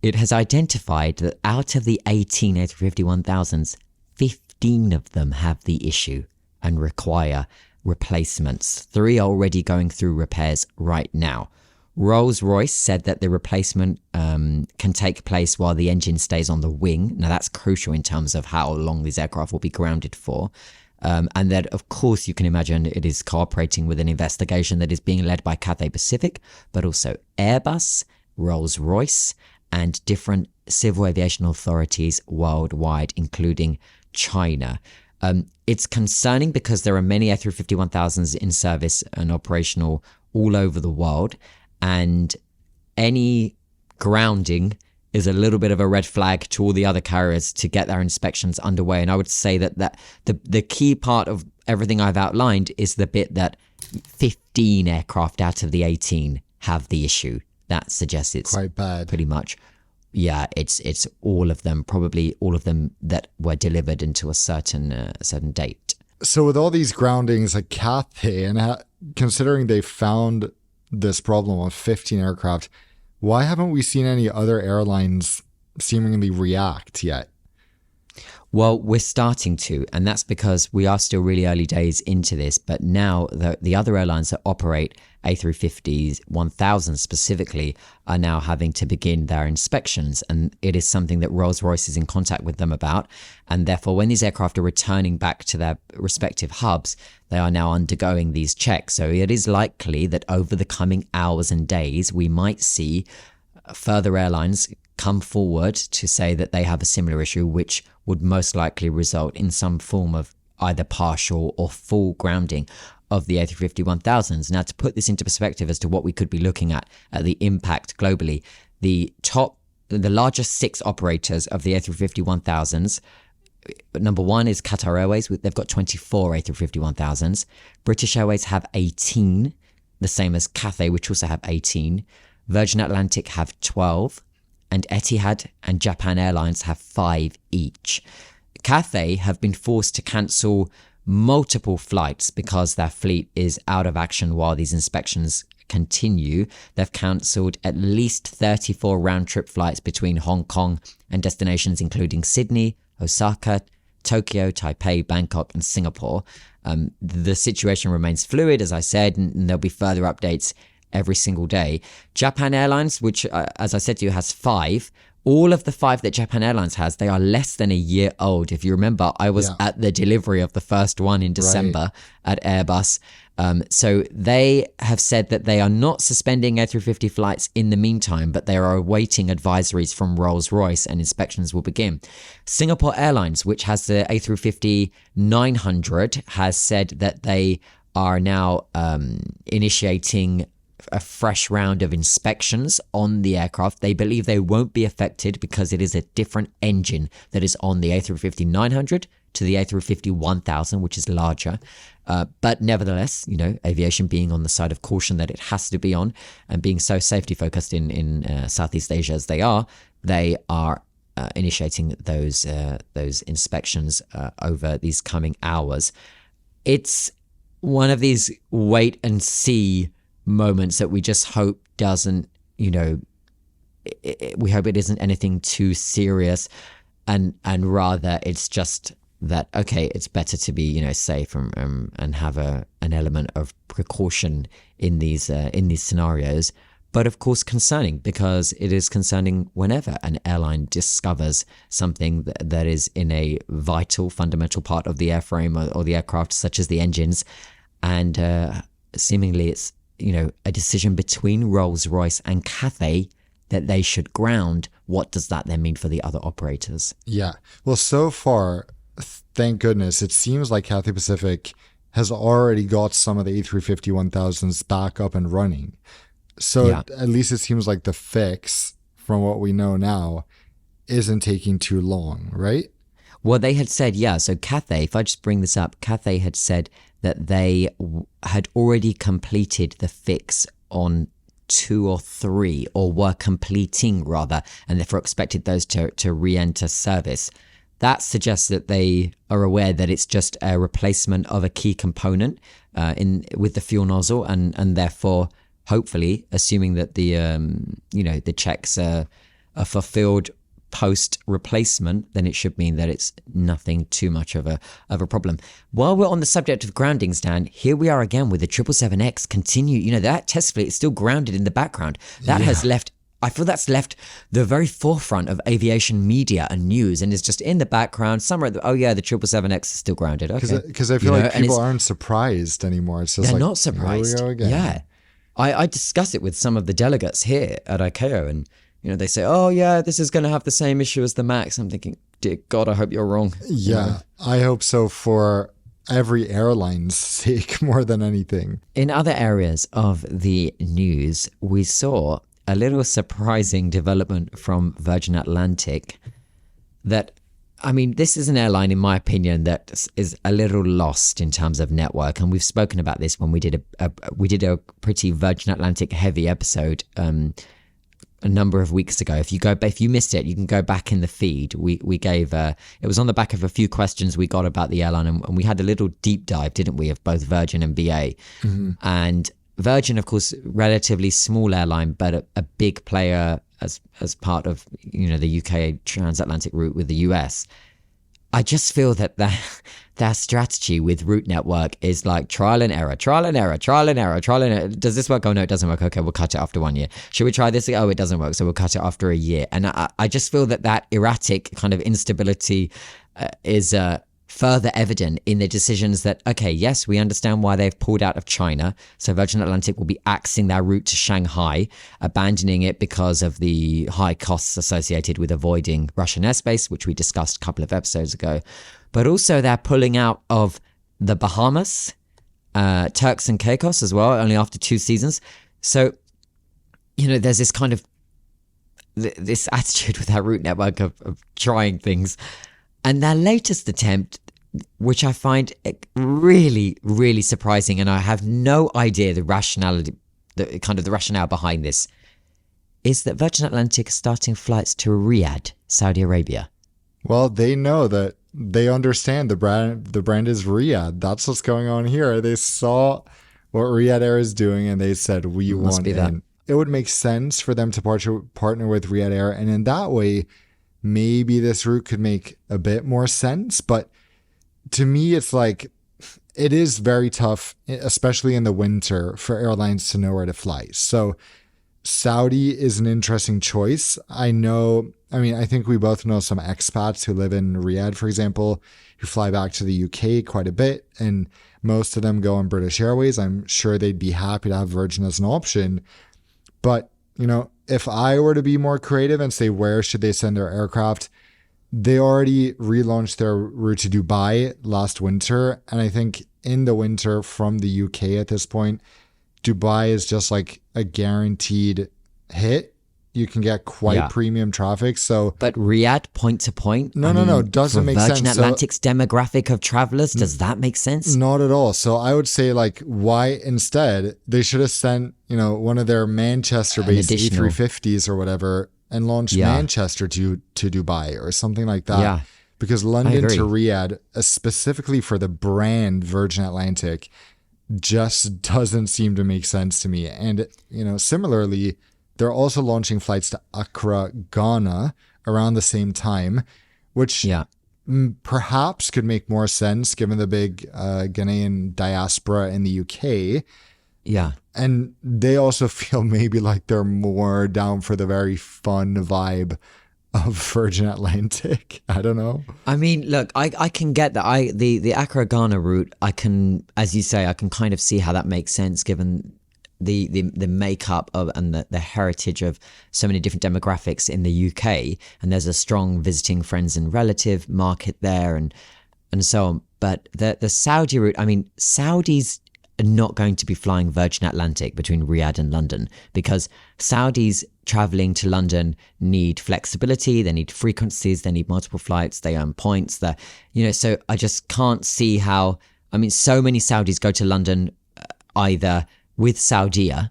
It has identified that out of the 18 A350-1000s, 15 of them have the issue and require replacements. 3 are already going through repairs right now. Rolls-Royce said that the replacement can take place while the engine stays on the wing. Now, that's crucial in terms of how long these aircraft will be grounded for. And that, of course, you can imagine it is cooperating with an investigation that is being led by Cathay Pacific, but also Airbus, Rolls-Royce, and different civil aviation authorities worldwide, including China. It's concerning because there are many A350-1000s in service and operational all over the world, and any grounding is a little bit of a red flag to all the other carriers to get their inspections underway. And I would say that the key part of everything I've outlined is the bit that 15 aircraft out of the 18 have the issue. That suggests it's quite bad. Pretty much. Yeah, it's all of them, probably all of them that were delivered into a certain date. So with all these groundings at Cathay, and considering they found this problem on 15 aircraft, why haven't we seen any other airlines seemingly react yet? Well, we're starting to, and that's because we are still really early days into this. But now the other airlines that operate A350s, 1000 specifically, are now having to begin their inspections. And it is something that Rolls-Royce is in contact with them about. And therefore, when these aircraft are returning back to their respective hubs, they are now undergoing these checks. So it is likely that over the coming hours and days, we might see further airlines come forward to say that they have a similar issue, which would most likely result in some form of either partial or full grounding. of the A350-1000s. Now, to put this into perspective as to what we could be looking at the impact globally, the largest 6 operators of the A350-1000s, number one is Qatar Airways. They've got 24 A350-1000s. British Airways have 18, the same as Cathay, which also have 18. Virgin Atlantic have 12. And Etihad and Japan Airlines have 5 each. Cathay have been forced to cancel multiple flights because their fleet is out of action while these inspections continue. They've cancelled at least 34 round-trip flights between Hong Kong and destinations including Sydney, Osaka, Tokyo, Taipei, Bangkok, and Singapore. The situation remains fluid, as I said, and there'll be further updates every single day. Japan Airlines, which, as I said to you, has 5. All of the 5 that Japan Airlines has, they are less than a year old. If you remember, I was at the delivery of the first one in December at Airbus. So they have said that they are not suspending A350 flights in the meantime, but they are awaiting advisories from Rolls-Royce and inspections will begin. Singapore Airlines, which has the A350-900, has said that they are now initiating a fresh round of inspections on the aircraft. They believe they won't be affected because it is a different engine that is on the A350-900 to the A350-1000, which is larger. But nevertheless, aviation being on the side of caution that it has to be on, and being so safety focused in Southeast Asia as they are initiating those inspections over these coming hours. It's one of these wait and see moments that we just hope doesn't, we hope it isn't anything too serious, and rather it's just that, okay, it's better to be, safe and have an element of precaution in these scenarios. But of course concerning, because it is concerning whenever an airline discovers something that is in a vital, fundamental part of the airframe or the aircraft, such as the engines, and seemingly it's a decision between Rolls-Royce and Cathay that they should ground. What does that then mean for the other operators? Yeah. Well, so far, thank goodness, it seems like Cathay Pacific has already got some of the A350-1000s back up and running. So at least it seems like the fix, from what we know now, isn't taking too long, right? Well, they had said, so Cathay, if I just bring this up, Cathay had said that they had already completed the fix on 2 or 3, or were completing rather, and therefore expected those to re-enter service. That suggests that they are aware that it's just a replacement of a key component with the fuel nozzle, and therefore, hopefully, assuming that the checks are fulfilled post replacement, then it should mean that it's nothing too much of a problem. While we're on the subject of groundings, Dan, here we are again with the 777X continue. That test fleet is still grounded in the background. That has left, I feel that's left the very forefront of aviation media and news, and is just in the background somewhere. The 777X is still grounded. Okay, because I feel like people aren't surprised anymore. It's just they're not surprised. Here we go again. Yeah, I discuss it with some of the delegates here at ICAO, and they say, oh yeah, this is going to have the same issue as the MAX. I'm thinking, dear God, I hope you're wrong. Yeah, I hope so, for every airline's sake more than anything. In other areas of the news, we saw a little surprising development from Virgin Atlantic that, this is an airline, in my opinion, that is a little lost in terms of network. And we've spoken about this when we did a pretty Virgin Atlantic heavy episode a number of weeks ago. If you missed it, you can go back in the feed. We gave it was on the back of a few questions we got about the airline, and we had a little deep dive, didn't we, of both Virgin and BA. Mm-hmm. And Virgin, of course, relatively small airline, but a big player as part of the UK transatlantic route with the US. I just feel that their strategy with route network is like trial and error. Does this work? Oh, no, it doesn't work. Okay, we'll cut it after 1 year. Should we try this? Oh, it doesn't work, so we'll cut it after a year. And I just feel that erratic kind of instability is further evident in the decisions that, okay, yes, we understand why they've pulled out of China. So Virgin Atlantic will be axing their route to Shanghai, abandoning it because of the high costs associated with avoiding Russian airspace, which we discussed a couple of episodes ago. But also they're pulling out of the Bahamas Turks and Caicos as well, only after 2 seasons. So, there's this kind of this attitude with that route network of trying things. And their latest attempt, which I find really, really surprising, and I have no idea the rationality, the rationale behind this, is that Virgin Atlantic is starting flights to Riyadh, Saudi Arabia. Well, they know that, they understand the brand. The brand is Riyadh. That's what's going on here. They saw what Riyadh Air is doing, and they said, "We want in." It would make sense for them to partner with Riyadh Air, and in that way, maybe this route could make a bit more sense. But to me, it's like, it is very tough, especially in the winter, for airlines to know where to fly. So Saudi is an interesting choice. I think we both know some expats who live in Riyadh, for example, who fly back to the UK quite a bit, and most of them go on British Airways. I'm sure they'd be happy to have Virgin as an option. But, if I were to be more creative and say, where should they send their aircraft? They already relaunched their route to Dubai last winter. And I think in the winter from the UK at this point, Dubai is just like a guaranteed hit. You can get quite premium traffic. So, but Riyadh point to point, no, doesn't make sense. Virgin Atlantic's demographic of travelers, does that make sense? Not at all. So I would say, like, why instead they should have sent one of their Manchester-based A350s or whatever and launched Manchester to Dubai or something like that. Yeah, because London to Riyadh, specifically for the brand Virgin Atlantic, just doesn't seem to make sense to me. And similarly, they're also launching flights to Accra, Ghana around the same time, which perhaps could make more sense given the big Ghanaian diaspora in the UK. Yeah. And they also feel maybe like they're more down for the very fun vibe of Virgin Atlantic. I don't know. I mean, look, I can get that. The Accra Ghana route, I can, as you say, I can kind of see how that makes sense given the makeup of and the heritage of so many different demographics in the UK, and there's a strong visiting friends and relative market there, and so on. But the Saudi route, I mean, Saudis are not going to be flying Virgin Atlantic between Riyadh and London, because Saudis traveling to London need flexibility, they need frequencies, they need multiple flights, they earn points. So I just can't see how. I mean, so many Saudis go to London either with Saudia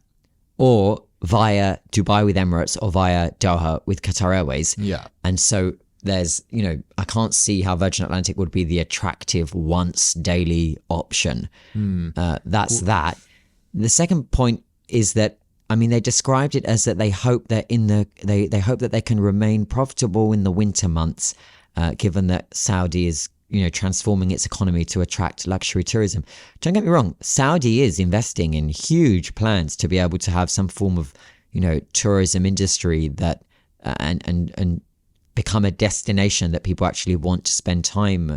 or via Dubai with Emirates or via Doha with Qatar Airways. Yeah. And so there's, I can't see how Virgin Atlantic would be the attractive once daily option. That's that. The second point is that, I mean, they described it as that they hope that they hope that they can remain profitable in the winter months, given that Saudi is transforming its economy to attract luxury tourism. Don't get me wrong, Saudi is investing in huge plans to be able to have some form of, tourism industry that and become a destination that people actually want to spend time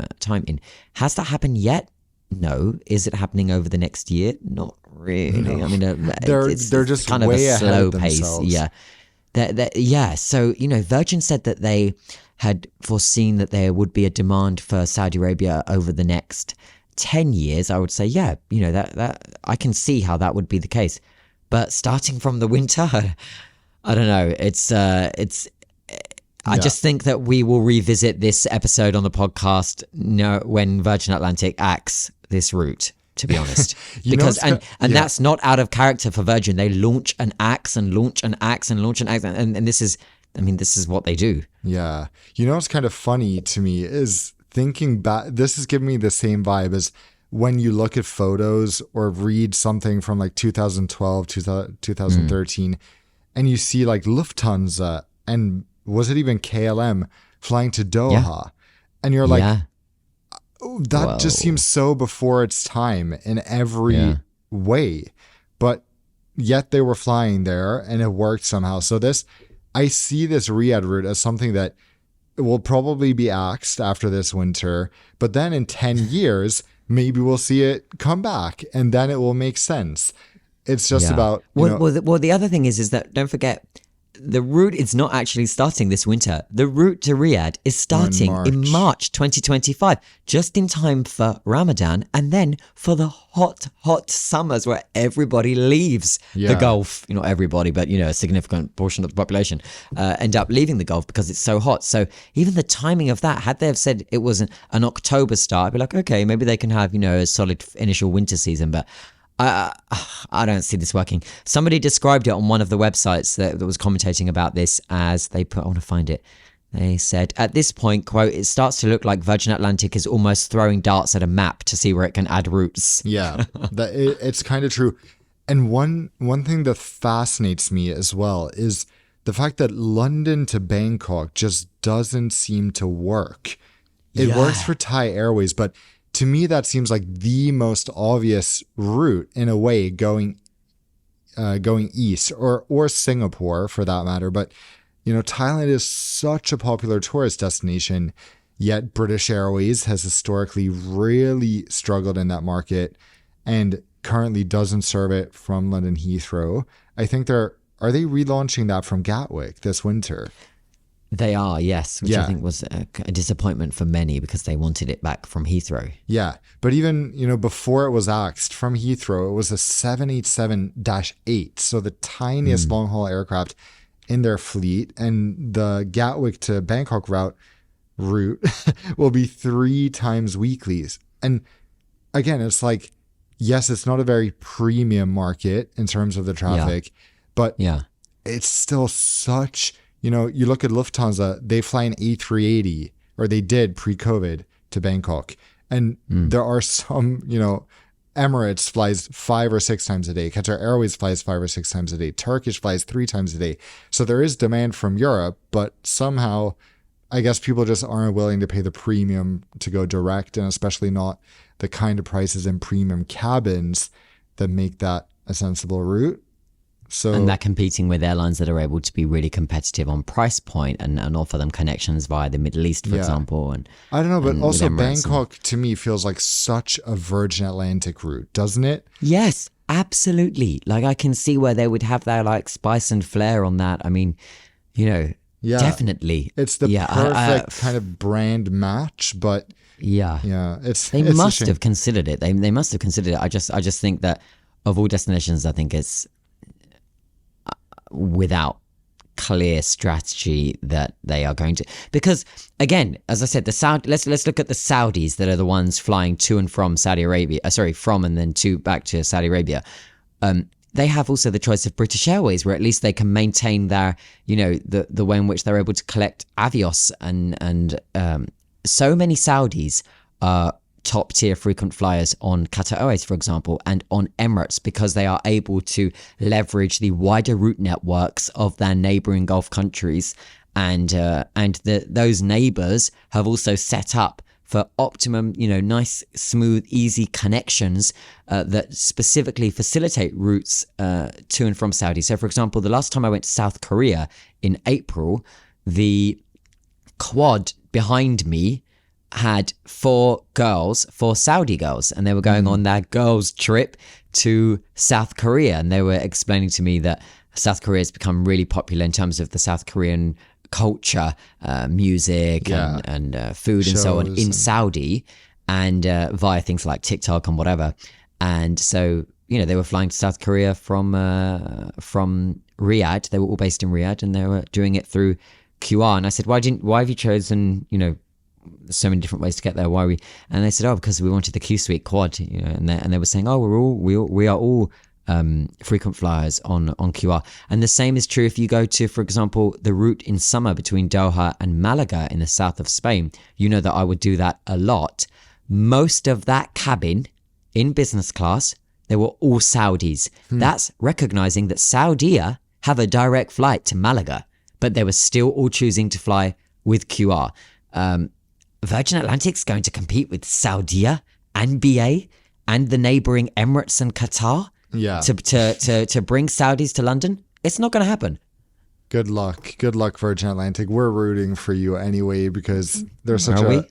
in. Has that happened yet? No. Is it happening over the next year? Not really. No. I mean, they're just kind of way a slow pace. Themselves. Yeah. So Virgin said that they had foreseen that there would be a demand for Saudi Arabia over the next 10 years. I would say, that I can see how that would be the case. But starting from the winter, I don't know. I just think that we will revisit this episode on the podcast when Virgin Atlantic axes this route, to be honest. Because that's not out of character for Virgin. They launch an axe and launch an axe and launch an axe, and this is what they do. Yeah. What's kind of funny to me is thinking back, this is giving me the same vibe as when you look at photos or read something from like 2012, 2013, and you see like Lufthansa and was it even KLM flying to Doha? And you're like, that just seems so before its time in every way. But yet they were flying there and it worked somehow. So I see this Riyadh route as something that will probably be axed after this winter, but then in 10 years, maybe we'll see it come back and then it will make sense. It's just about, Well, the other thing is that don't forget, the route is not actually starting this winter. The route to Riyadh is starting in March 2025, just in time for Ramadan and then for the hot summers where everybody leaves the Gulf. Not everybody, but a significant portion of the population end up leaving the Gulf because it's so hot. So even the timing of that, had they have said it was an October start, I'd be like, okay, maybe they can have a solid initial winter season, but I don't see this working. Somebody described it on one of the websites that was commentating about this as I want to find it. They said, at this point, quote, it starts to look like Virgin Atlantic is almost throwing darts at a map to see where it can add routes. Yeah, it's kind of true. And one thing that fascinates me as well is the fact that London to Bangkok just doesn't seem to work. It works for Thai Airways, but to me, that seems like the most obvious route in a way going east or Singapore for that matter. But, Thailand is such a popular tourist destination, yet British Airways has historically really struggled in that market and currently doesn't serve it from London Heathrow. I think are they relaunching that from Gatwick this winter? They are, yes, which I think was a disappointment for many because they wanted it back from Heathrow. Yeah, but even, before it was axed from Heathrow, it was a 787-8, so the tiniest long-haul aircraft in their fleet, and the Gatwick to Bangkok route will be 3 times weeklies. And again, it's like, yes, it's not a very premium market in terms of the traffic, but it's still such... you look at Lufthansa, they fly an A380, or they did pre-COVID, to Bangkok. And there are some, Emirates flies 5 or 6 times a day. Qatar Airways flies 5 or 6 times a day. Turkish flies 3 times a day. So there is demand from Europe, but somehow I guess people just aren't willing to pay the premium to go direct, and especially not the kind of prices in premium cabins that make that a sensible route. So, and that competing with airlines that are able to be really competitive on price point and offer them connections via the Middle East, for example. And I don't know, but also Bangkok to me feels like such a Virgin Atlantic route, doesn't it? Yes, absolutely. Like I can see where they would have their like spice and flair on that. I mean, definitely. It's the perfect kind of brand match, but they must have considered it. They must have considered it. I just think that of all destinations, I think it's without clear strategy that they are going to, because again, as I said, let's look at the Saudis that are the ones flying to and from Saudi Arabia, from and then back to Saudi Arabia. They have also the choice of British Airways, where at least they can maintain their, the way in which they're able to collect Avios and so many Saudis are top tier frequent flyers on Qatar Airways, for example, and on Emirates, because they are able to leverage the wider route networks of their neighboring Gulf countries, and those neighbors have also set up for optimum, nice, smooth, easy connections that specifically facilitate routes to and from Saudi. So, for example, the last time I went to South Korea in April, the quad behind me had 4 Saudi girls, and they were going on their girls' trip to South Korea. And they were explaining to me that South Korea has become really popular in terms of the South Korean culture, music and food and so on in Saudi, and via things like TikTok and whatever. And so, they were flying to South Korea from Riyadh. They were all based in Riyadh, and they were doing it through QR. And I said, why have you chosen, there's so many different ways to get there. Why are we? And they said, because we wanted the Q Suite quad, and they were saying, we are all frequent flyers on QR. And the same is true if you go to, for example, the route in summer between Doha and Malaga in the south of Spain. That I would do that a lot. Most of that cabin in business class, they were all Saudis. That's recognizing that Saudia have a direct flight to Malaga, but they were still all choosing to fly with QR. Virgin Atlantic's going to compete with Saudia and BA and the neighboring Emirates and Qatar to bring Saudis to London. It's not going to happen. Good luck, Virgin Atlantic. We're rooting for you anyway, because they're such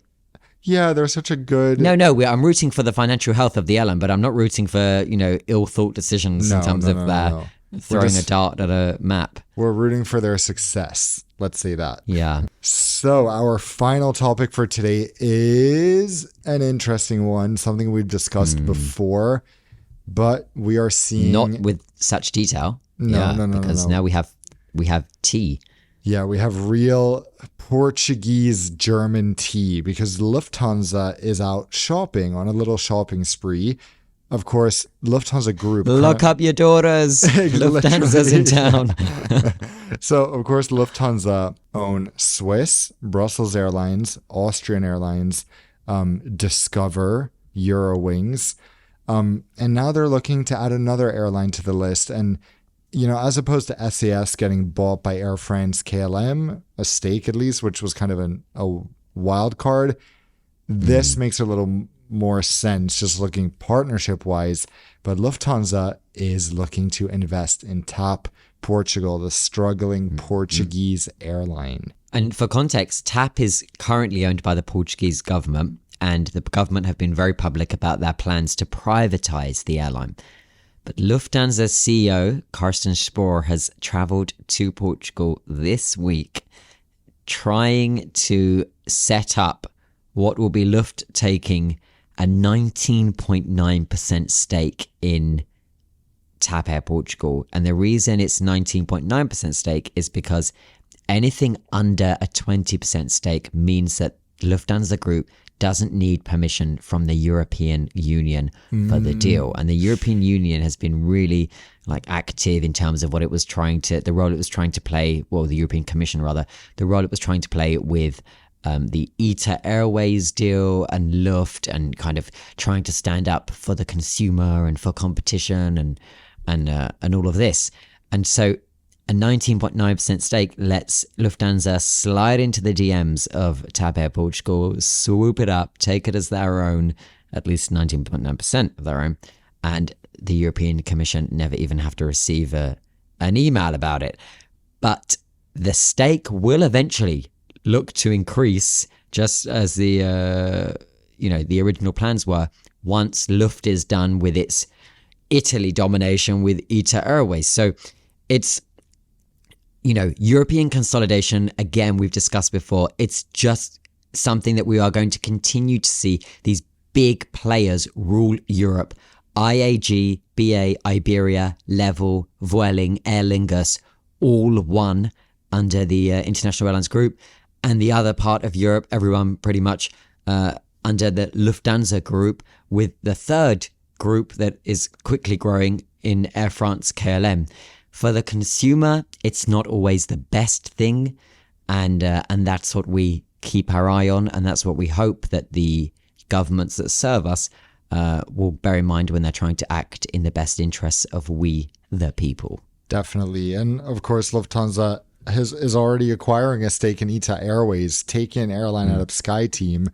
they're such a good... No, I'm rooting for the financial health of the airline, but I'm not rooting for, ill-thought decisions in terms of their Throwing a dart at a map. We're rooting for their success. Let's say that. Yeah. So our final topic for today is an interesting one, something we've discussed before, but we are seeing Not with such detail. No, because now we have tea. Yeah, we have real Portuguese German tea because Lufthansa is out shopping on a little shopping spree. Of course, Lufthansa Group. Lock up your daughters. Lufthansa's in town. So, of course, Lufthansa own Swiss, Brussels Airlines, Austrian Airlines, Discover, Eurowings. And now they're looking to add another airline to the list. And, you know, as opposed to SAS getting bought by Air France KLM, a stake at least, which was kind of a wild card, this makes a little more sense just looking partnership wise. But Lufthansa is looking to invest in TAP Portugal, the struggling Portuguese airline. And for context, TAP is currently owned by the Portuguese government, and the government have been very public about their plans to privatize the airline. But Lufthansa CEO Carsten Spohr has traveled to Portugal this week trying to set up what will be Luft taking a 19.9% stake in TAP Air Portugal. And the reason it's 19.9% stake is because anything under a 20% stake means that Lufthansa Group doesn't need permission from the European Union for the deal. And the European Union has been really active in terms of what it was trying to, the role it was trying to play, well, the European Commission rather, the role it was trying to play with the ITA Airways deal and Luft, and kind of trying to stand up for the consumer and for competition and all of this. And so a 19.9% stake lets Lufthansa slide into the DMs of TAP Air Portugal, swoop it up, take it as their own, at least 19.9% of their own, and the European Commission never even have to receive an email about it. But the stake will eventually look to increase, just as the original plans were, once Luft is done with its Italy domination with ITA Airways. So it's, European consolidation, again, we've discussed before, it's just something that we are going to continue to see these big players rule Europe. IAG, BA, Iberia, Level, Vueling, Aer Lingus, all one under the International Airlines Group. And the other part of Europe, everyone pretty much under the Lufthansa Group, with the third group that is quickly growing in Air France KLM. For the consumer, it's not always the best thing, and that's what we keep our eye on, and that's what we hope that the governments that serve us will bear in mind when they're trying to act in the best interests of we, the people. Definitely. And of course, Lufthansa is already acquiring a stake in ITA Airways, taking an airline out of SkyTeam,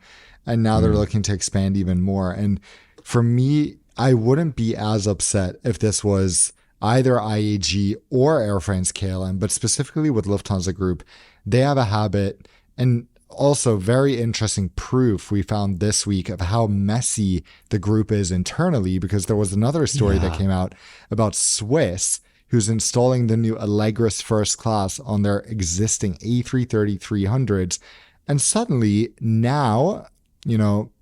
and now they're looking to expand even more. And for me, I wouldn't be as upset if this was either IAG or Air France KLM, but specifically with Lufthansa Group, they have a habit, and also very interesting proof we found this week of how messy the group is internally, because there was another story that came out about Swiss, who's installing the new Allegris first class on their existing A330-300s. And suddenly now,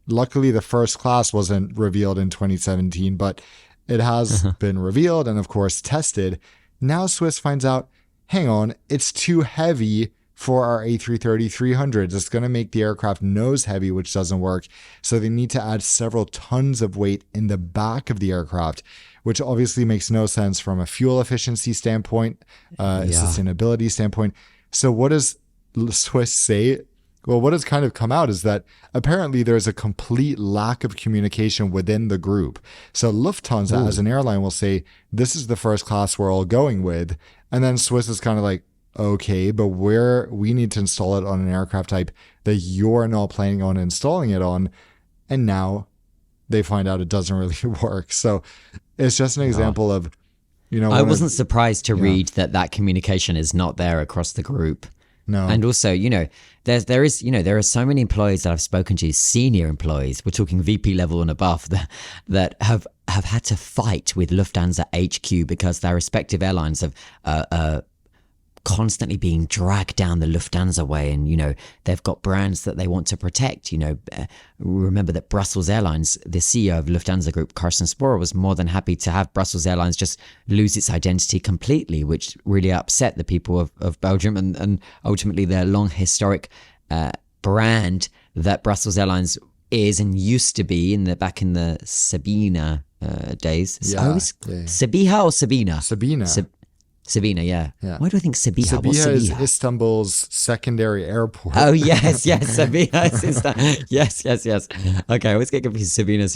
luckily the first class wasn't revealed in 2017, but it has been revealed and, of course, tested. Now Swiss finds out, hang on, it's too heavy for our A330-300s. It's going to make the aircraft nose heavy, which doesn't work. So they need to add several tons of weight in the back of the aircraft, which obviously makes no sense from a fuel efficiency standpoint, sustainability standpoint. So what does Swiss say? Well, what has kind of come out is that apparently there's a complete lack of communication within the group. So Lufthansa as an airline will say, this is the first class we're all going with. And then Swiss is kind of like, okay, but we need to install it on an aircraft type that you're not planning on installing it on. And now they find out it doesn't really work. So it's just an example of, I wasn't surprised to read that communication is not there across the group. No. And also, there are so many employees that I've spoken to, senior employees, we're talking VP level and above, that have have had to fight with Lufthansa HQ because their respective airlines have constantly being dragged down the Lufthansa way, and they've got brands that they want to protect. Remember that Brussels Airlines, the CEO of Lufthansa Group, Carsten Sporer, was more than happy to have Brussels Airlines just lose its identity completely, which really upset the people of Belgium and ultimately their long historic brand that Brussels Airlines is and used to be back in the Sabina days. Sabiha or Sabina? Sabina, yeah. Why do I think Sabiha? What's Sabiha is Sabiha? Istanbul's secondary airport. Oh, yes, Sabiha is Istanbul. Yes. Okay, I always get confused, Sabina.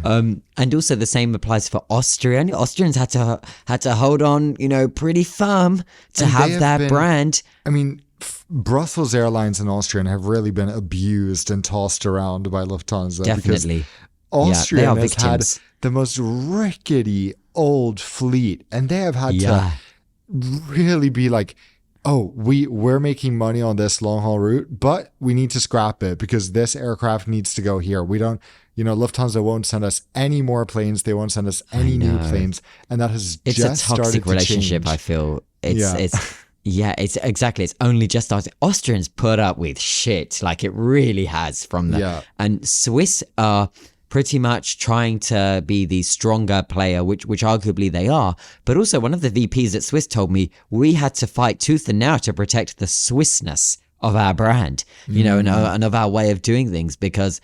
And also the same applies for Austria. And Austrians had to hold on, pretty firm to have that brand. I mean, Brussels Airlines and Austrian have really been abused and tossed around by Lufthansa. Definitely. Austrian has had the most rickety old fleet, and they have had to really be like, oh, we're making money on this long haul route, but we need to scrap it because this aircraft needs to go here. We don't, Lufthansa won't send us any more planes. They won't send us any new planes. And that has it's just started to change. It's a toxic relationship, I feel. It's exactly. It's only just started. Austrians put up with shit, like it really has from the. Yeah. And Swiss are pretty much trying to be the stronger player, which arguably they are. But also one of the VPs at Swiss told me we had to fight tooth and nail to protect the Swissness of our brand, and of our way of doing things, because,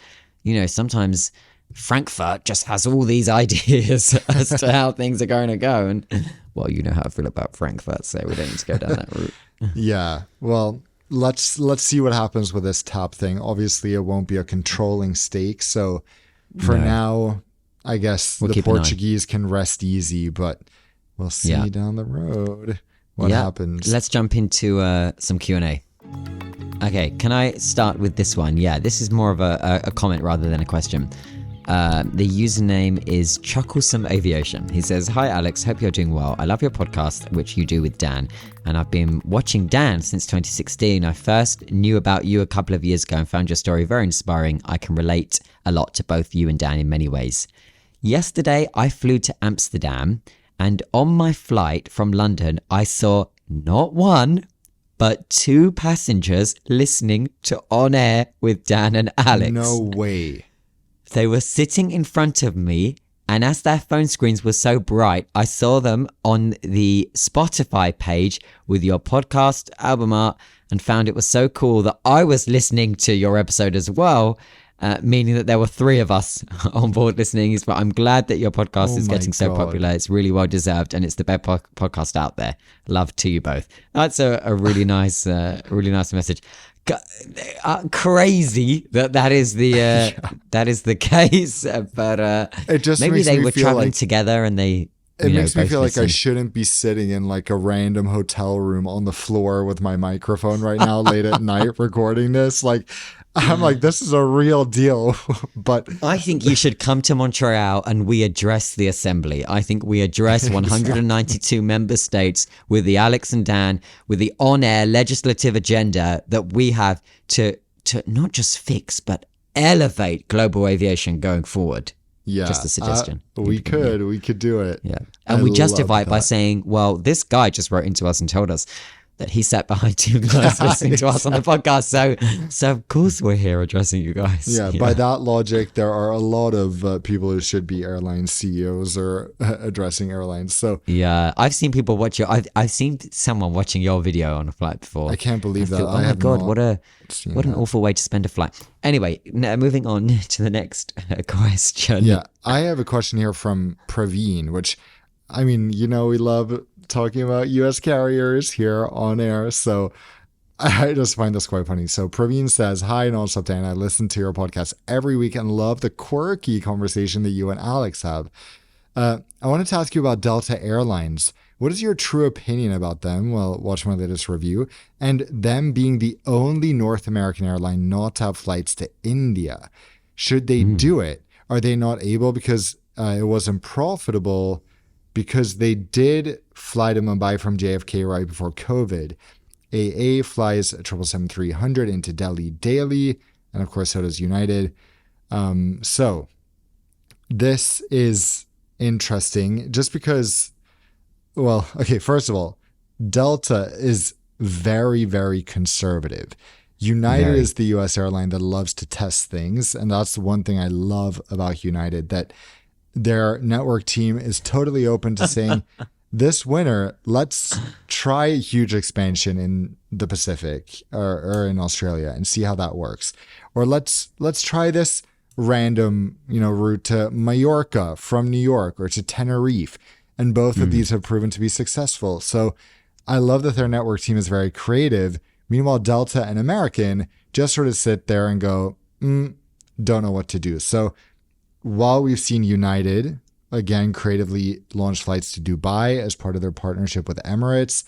sometimes Frankfurt just has all these ideas as to how things are going to go. And, well, you know how I feel about Frankfurt, so we don't need to go down that route. Yeah, well, let's see what happens with this TAP thing. Obviously, it won't be a controlling stake, so for now, I guess the Portuguese can rest easy, but we'll see down the road what happens. Let's jump into some Q&A. Okay, can I start with this one? Yeah, this is more of a comment rather than a question. The username is Chucklesome Aviation. He says, "Hi Alex, hope you're doing well. I love your podcast, which you do with Dan, and I've been watching Dan since 2016. I first knew about you a couple of years ago and found your story very inspiring. I can relate a lot to both you and Dan in many ways. Yesterday, I flew to Amsterdam, and on my flight from London, I saw not one, but two passengers listening to On Air with Dan and Alex. No way. They were sitting in front of me, and as their phone screens were so bright, I saw them on the Spotify page with your podcast album art and found it was so cool that I was listening to your episode as well, meaning that there were three of us on board listening. But I'm glad that your podcast is getting so popular. It's really well deserved, and it's the best podcast out there. Love to you both." That's a really nice message. Crazy that is the that is the case, but it just maybe makes they me were feel traveling like, together and they. It makes me feel listen. like I shouldn't be sitting in like a random hotel room on the floor with my microphone right now late at night recording this. Like, I'm like, this is a real deal. But I think you should come to Montreal and we address the assembly. I think we address 192 member states with the Alex and Dan, with the on-air legislative agenda that we have to not just fix, but elevate global aviation going forward. Yeah, just a suggestion. We could do it. Yeah, and we justify it by saying, well, this guy just wrote into us and told us that he sat behind two guys listening to us on the podcast. So of course we're here addressing you guys. Yeah, by that logic, there are a lot of people who should be airline CEOs or addressing airlines. So yeah, I've seen people watch your. I've seen someone watching your video on a flight before. I can't believe that. Oh my god, what an awful way to spend a flight. Anyway, moving on to the next question. Yeah, I have a question here from Praveen, which, I mean, we love talking about U.S. carriers here on air, so I just find this quite funny. So Praveen says, "Hi, Nonstop Dan. I listen to your podcast every week and love the quirky conversation that you and Alex have. I wanted to ask you about Delta Airlines. What is your true opinion about them?" Well, watch my latest review. "And them being the only North American airline not to have flights to India. Should they do it? Are they not able because it wasn't profitable? Because they did fly to Mumbai from JFK right before COVID. AA flies 777-300 into Delhi daily, and of course so does United." So this is interesting just because, well, okay, first of all, Delta is very, very conservative. United Very. is the US airline that loves to test things. And that's the one thing I love about United, that their network team is totally open to saying, this winter, let's try a huge expansion in the Pacific or in Australia and see how that works. Or let's try this random, route to Mallorca from New York or to Tenerife. And both of these have proven to be successful. So I love that their network team is very creative. Meanwhile, Delta and American just sort of sit there and go, don't know what to do. So while we've seen United, again, creatively launch flights to Dubai as part of their partnership with Emirates,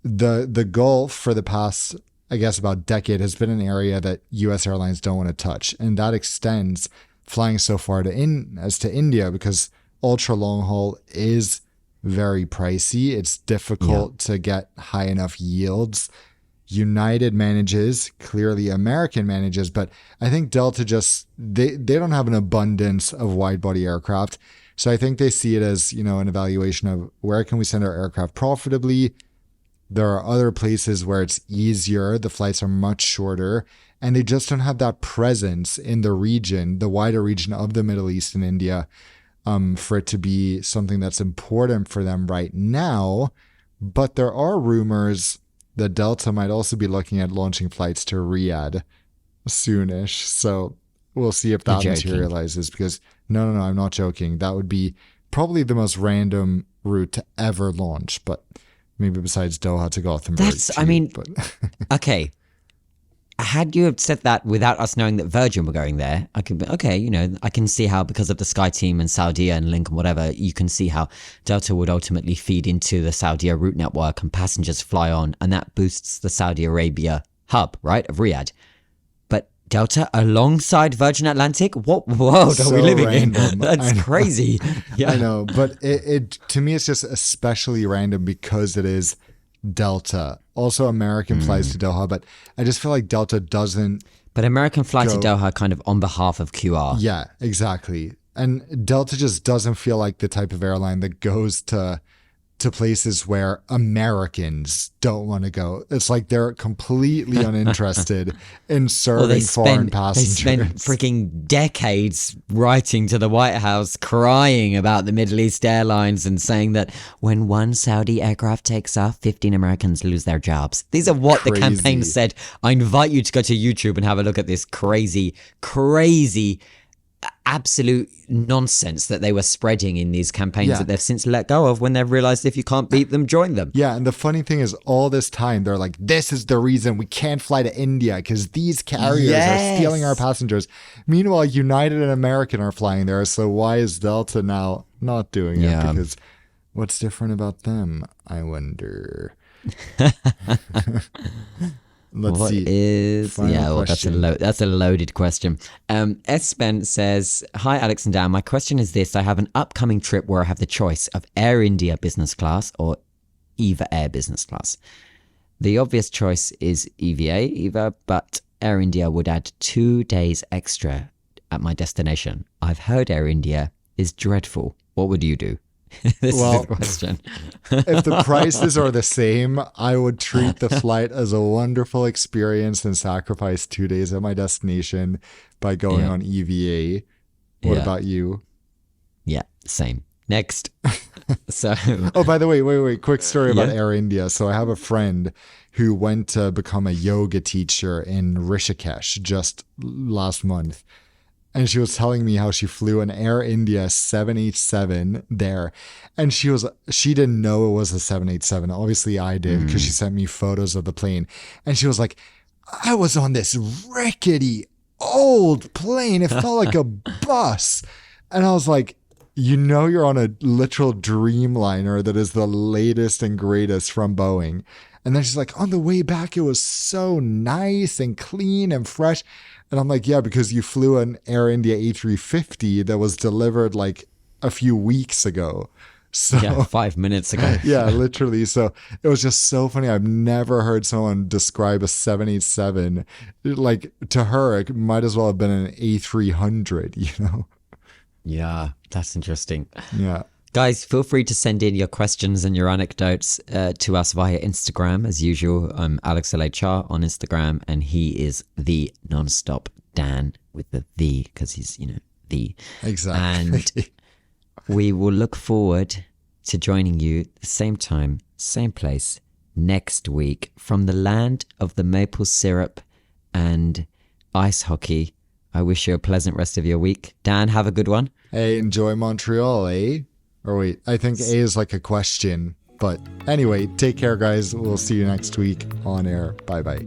the Gulf for the past, I guess, about decade has been an area that U.S. airlines don't want to touch. And that extends flying so far as to India, because ultra long haul is very pricey. It's difficult to get high enough yields. United manages, clearly American manages, but I think Delta just, they don't have an abundance of wide body aircraft. So I think they see it as, an evaluation of where can we send our aircraft profitably. There are other places where it's easier. The flights are much shorter, and they just don't have that presence in the region, the wider region of the Middle East and India, for it to be something that's important for them right now. But there are rumors that Delta might also be looking at launching flights to Riyadh soonish. So we'll see if that materializes, because no, I'm not joking. That would be probably the most random route to ever launch, but maybe besides Doha to Gothenburg. Okay. Had you have said that without us knowing that Virgin were going there, I could be, okay, I can see how, because of the Sky Team and Saudia and Link and whatever, you can see how Delta would ultimately feed into the Saudia route network and passengers fly on, and that boosts the Saudi Arabia hub, right, of Riyadh. But Delta alongside Virgin Atlantic? What world are we living in? That's crazy. Yeah. I know, but it to me, it's just especially random because it is Delta. Also, American flies to Doha, but I just feel like Delta doesn't. But American fly to Doha kind of on behalf of QR. Yeah, exactly. And Delta just doesn't feel like the type of airline that goes to places where Americans don't want to go. It's like they're completely uninterested in serving foreign passengers. They spent freaking decades writing to the White House crying about the Middle East airlines and saying that when one Saudi aircraft takes off, 15 Americans lose their jobs. These are what the campaign said. I invite you to go to YouTube and have a look at this crazy absolute nonsense that they were spreading in these campaigns that they've since let go of when they've realized if you can't beat them, join them. Yeah, and the funny thing is, all this time they're like, this is the reason we can't fly to India, because these carriers are stealing our passengers. Meanwhile, United and American are flying there, so why is Delta now not doing it? Because what's different about them, I wonder? Let's see. That's a loaded question. S-Ben says, hi, Alex and Dan. My question is this. I have an upcoming trip where I have the choice of Air India business class or EVA Air business class. The obvious choice is EVA, but Air India would add 2 days extra at my destination. I've heard Air India is dreadful. What would you do? This is the question. If the prices are the same, I would treat the flight as a wonderful experience and sacrifice 2 days at my destination by going on EVA. What about you? Yeah, same. Next. So. Oh, by the way, wait. Quick story about Air India. So I have a friend who went to become a yoga teacher in Rishikesh just last month. And she was telling me how she flew an Air India 787 there. And she didn't know it was a 787. Obviously I did, because she sent me photos of the plane. And she was like, I was on this rickety old plane. It felt like a bus. And I was like, you're on a literal Dreamliner that is the latest and greatest from Boeing. And then she's like, on the way back, it was so nice and clean and fresh. And I'm like, yeah, because you flew an Air India A350 that was delivered like a few weeks ago. So 5 minutes ago. Yeah, literally. So it was just so funny. I've never heard someone describe a 787. Like, to her, it might as well have been an A300, Yeah, that's interesting. Yeah. Guys, feel free to send in your questions and your anecdotes to us via Instagram. As usual, I'm Alex LHR on Instagram, and he is the Nonstop Dan with the because he's, the. Exactly. And we will look forward to joining you the same time, same place next week from the land of the maple syrup and ice hockey. I wish you a pleasant rest of your week. Dan, have a good one. Hey, enjoy Montreal, eh? Or wait, I think A is like a question. But anyway, take care, guys. We'll see you next week on air. Bye bye.